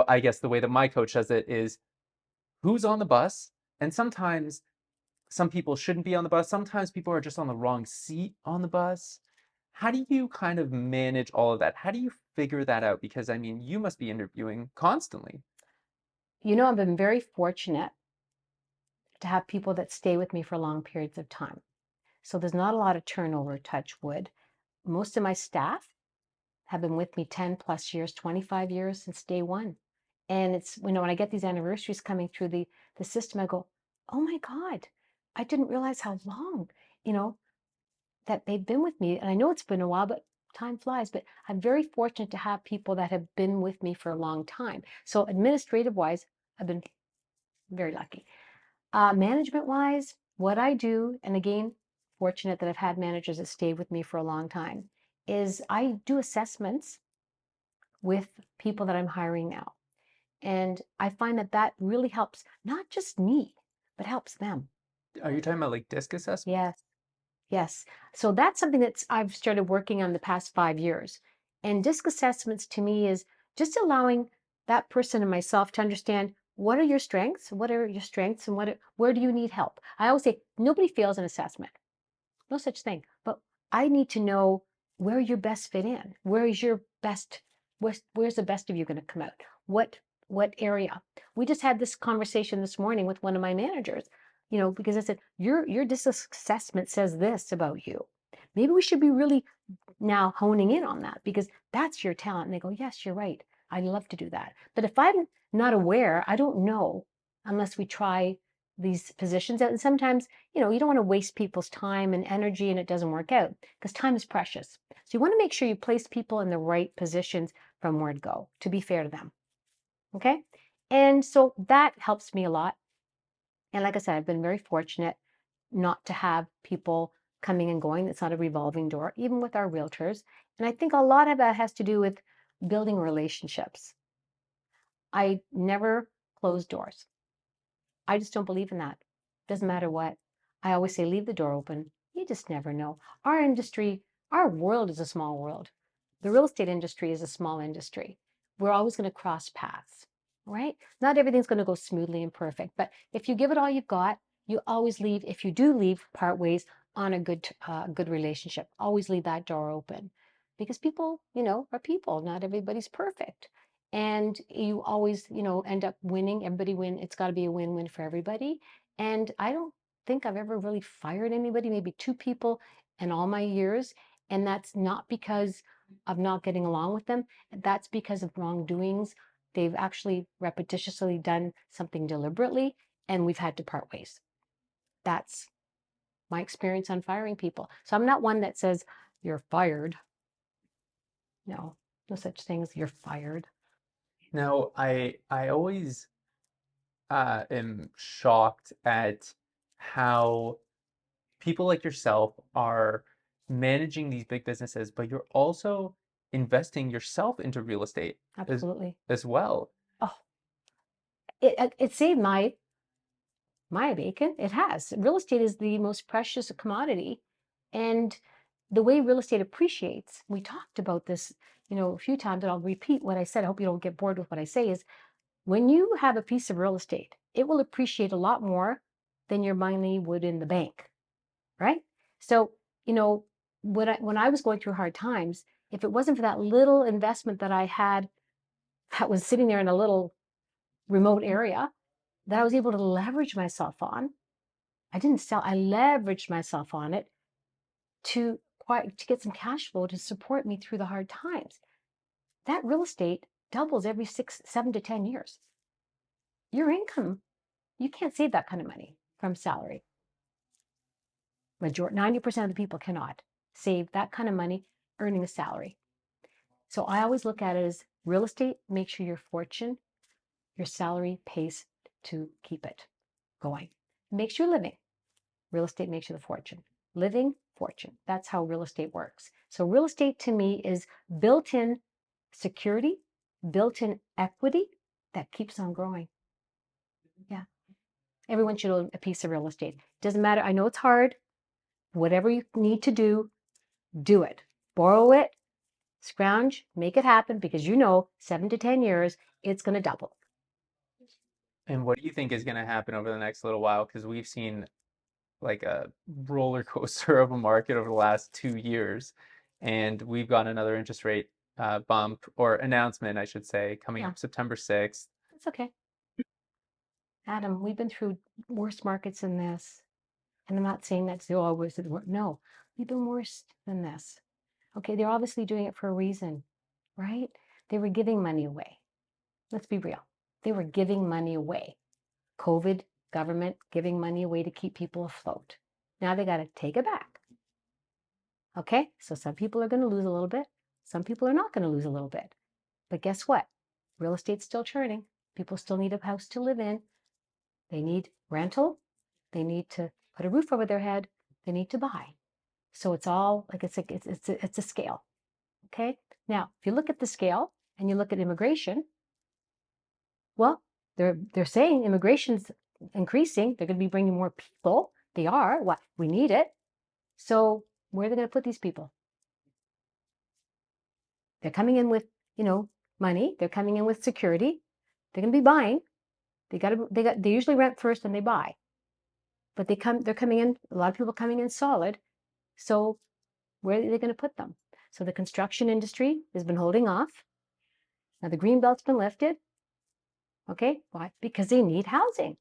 I guess the way that my coach does it is who's on the bus. And sometimes some people shouldn't be on the bus. Sometimes people are just on the wrong seat on the bus. How do you kind of manage all of that? How do you figure that out? Because I mean, you must be interviewing constantly. I've been very fortunate to have people that stay with me for long periods of time. So there's not a lot of turnover, touch wood. Most of my staff have been with me 10 plus years, 25 years since day one. And it's, when I get these anniversaries coming through the system, I go, oh my God, I didn't realize how long, that they've been with me. And I know it's been a while, but time flies. But I'm very fortunate to have people that have been with me for a long time. So administrative wise, I've been very lucky. Management wise, what I do, and again, fortunate that I've had managers that stayed with me for a long time, is I do assessments with people that I'm hiring now. And I find that that really helps not just me, but helps them. Are you talking about like disc assessment? Yes, yes. So that's something that I've started working on the past 5 years. And disc assessments to me is just allowing that person and myself to understand what are your strengths, and where do you need help. I always say nobody fails an assessment. No such thing. But I need to know where you best fit in. Where is your best, where's the best of you going to come out? What area? We just had this conversation this morning with one of my managers, because I said, your disc assessment says this about you. Maybe we should be really now honing in on that because that's your talent. And they go, yes, you're right. I'd love to do that. But if I'm not aware, I don't know unless we try these positions out. And sometimes, you don't want to waste people's time and energy and it doesn't work out because time is precious. So you want to make sure you place people in the right positions from where to go to be fair to them. Okay. And so that helps me a lot. And like I said, I've been very fortunate not to have people coming and going. It's not a revolving door, even with our realtors. And I think a lot of that has to do with building relationships. I never close doors. I just don't believe in that. Doesn't matter what. I always say, leave the door open. You just never know. Our industry, our world is a small world. The real estate industry is a small industry. We're always going to cross paths, right? Not everything's going to go smoothly and perfect, but if you give it all you've got, you always leave, if you do leave, part ways on a good relationship. Always leave that door open because people, are people. Not everybody's perfect. And you always, end up winning. Everybody win. It's got to be a win-win for everybody. And I don't think I've ever really fired anybody, maybe two people in all my years. And that's not because of not getting along with them. That's because of wrongdoings. They've actually repetitiously done something deliberately, and we've had to part ways. That's my experience on firing people. So I'm not one that says, you're fired. No, no such thing as you're fired. Now, I always am shocked at how people like yourself are managing these big businesses, but you're also investing yourself into real estate Absolutely. as well. Oh, it saved my bacon. It has. Real estate is the most precious commodity, and the way real estate appreciates, we talked about this, a few times, and I'll repeat what I said. I hope you don't get bored with what I say, is when you have a piece of real estate, it will appreciate a lot more than your money would in the bank, right? So, when I was going through hard times, if it wasn't for that little investment that I had that was sitting there in a little remote area that I was able to leverage myself on, I didn't sell, I leveraged myself on it to get some cash flow to support me through the hard times. That real estate doubles every 7 to 10 years. Your income, you can't save that kind of money from salary. 90% of the people cannot save that kind of money earning a salary. So I always look at it as real estate makes sure your fortune, your salary pays to keep it going. Makes you a living. Real estate makes you the fortune. Living, fortune. That's how real estate works. So real estate to me is built-in security, built-in equity that keeps on growing. Yeah. Everyone should own a piece of real estate. Doesn't matter. I know it's hard. Whatever you need to do it. Borrow it, scrounge, make it happen because 7 to 10 years, it's going to double. And what do you think is going to happen over the next little while? Because we've seen like a roller coaster of a market over the last 2 years, and we've got another interest rate bump or announcement, I should say, coming Yeah. up September 6th. It's okay. Adam, we've been through worse markets than this. And I'm not saying that's always the worst. No, we've been worse than this. Okay, they're obviously doing it for a reason, right? They were giving money away. Let's be real. They were giving money away. COVID, government giving money away to keep people afloat. Now they got to take it back. Okay, so some people are going to lose a little bit. Some people are not going to lose a little bit. But guess what? Real estate's still churning. People still need a house to live in. They need rental. They need to put a roof over their head. They need to buy. So it's all like it's a scale. Okay. Now, if you look at the scale and you look at immigration, well, they're saying immigration's increasing. They're going to be bringing more people. They are. What we need it. So where are they going to put these people? They're coming in with money. They're coming in with security. They're going to be buying. They usually rent first and they buy. But they're coming in, a lot of people coming in solid. So where are they going to put them? So the construction industry has been holding off. Now the green belt's been lifted. Okay, why? Because they need housing.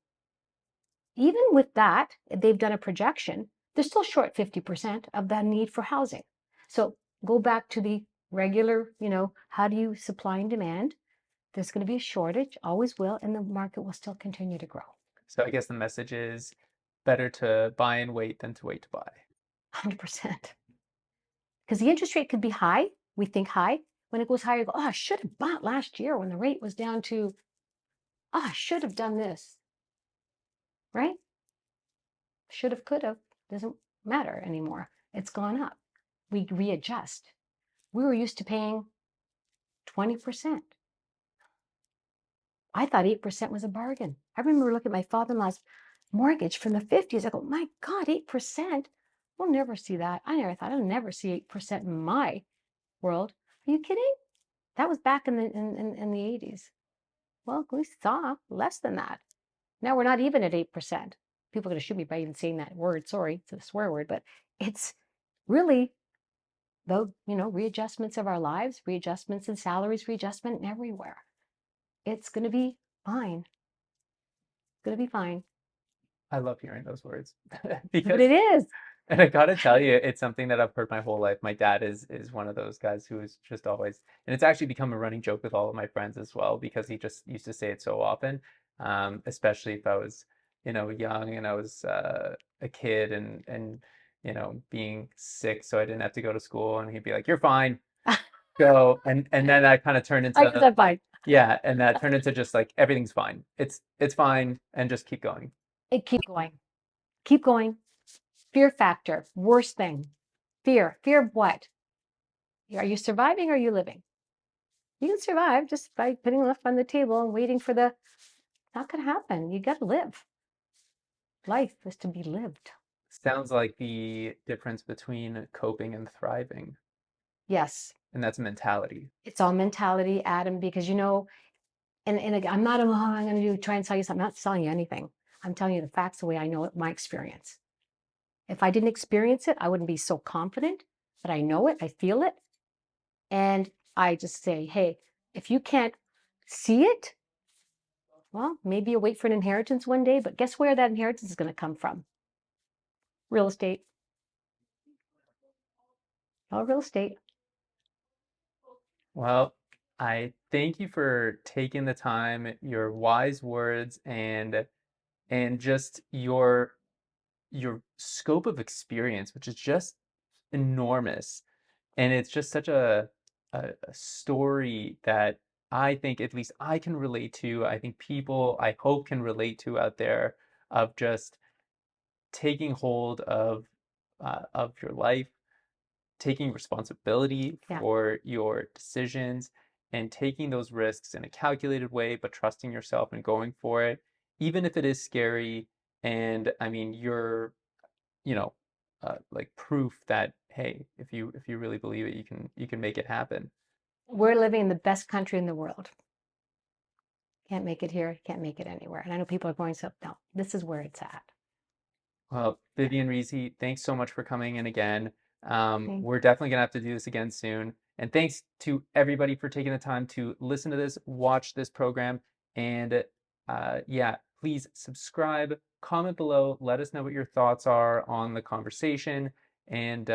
Even with that, they've done a projection. They're still short 50% of the need for housing. So go back to the regular, how do you supply and demand? There's going to be a shortage, always will, and the market will still continue to grow. So I guess the message is better to buy and wait than to wait to buy. 100%. Because the interest rate could be high. We think high. When it goes higher, you go, oh, I should have bought last year when the rate was down to, oh, I should have done this. Right? Should have, could have. Doesn't matter anymore. It's gone up. We readjust. We were used to paying 20%. I thought 8% was a bargain. I remember looking at my father-in-law's mortgage from the 50s. I go, my God, 8%? We'll never see that. I never thought I'll never see 8% in my world. Are you kidding? That was back in the 80s. Well, we saw less than that. Now we're not even at 8%. People are going to shoot me by even saying that word. Sorry, it's a swear word, but it's really the readjustments of our lives, readjustments in salaries, readjustment everywhere. It's going to be fine. It's going to be fine. I love hearing those words But because, it is. and I gotta tell you, it's something that I've heard my whole life. My dad is one of those guys who is just always, and it's actually become a running joke with all of my friends as well because he just used to say it so often. Especially if I was, young and I was a kid and being sick, so I didn't have to go to school, and he'd be like, "You're fine, go," and then that kind of turned I guess into I'm fine. yeah, and that turned into just like everything's fine. It's fine, and just keep going. Keep going. Keep going. Fear factor. Worst thing. Fear. Fear of what? Are you surviving or are you living? You can survive just by putting enough on the table and waiting for the. Not going to happen. You got to live. Life is to be lived. Sounds like the difference between coping and thriving, Yes. and that's mentality. It's all mentality, Adam, because and I'm not, oh, I'm going to try and sell you something. I'm not selling you anything. I'm telling you the facts the way I know it, my experience. If I didn't experience it, I wouldn't be so confident, but I know it, I feel it. And I just say, hey, if you can't see it, well, maybe you wait for an inheritance one day, but guess where that inheritance is going to come from? Real estate. All real estate. Well, I thank you for taking the time, your wise words, and just your scope of experience, which is just enormous. And it's just such a story that I think at least I can relate to. I think people I hope can relate to out there of just taking hold of your life, taking responsibility Yeah. for your decisions, and taking those risks in a calculated way, but trusting yourself and going for it, even if it is scary. And I mean, you're, you know, like proof that hey, if you really believe it, you can make it happen. We're living in the best country in the world. Can't make it here, can't make it anywhere. And I know people are going, so no, this is where it's at. Well, Yeah. Vivian Risi, thanks so much for coming in again. Thank We're definitely gonna have to do this again soon. And thanks to everybody for taking the time to listen to this, watch this program, and yeah, please subscribe, comment below, let us know what your thoughts are on the conversation, and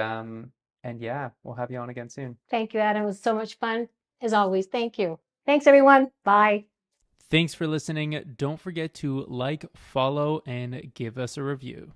yeah, we'll have you on again soon. Thank you, Adam. It was so much fun. As always, thank you. Thanks, everyone. Bye. Thanks for listening. Don't forget to like, follow, and give us a review.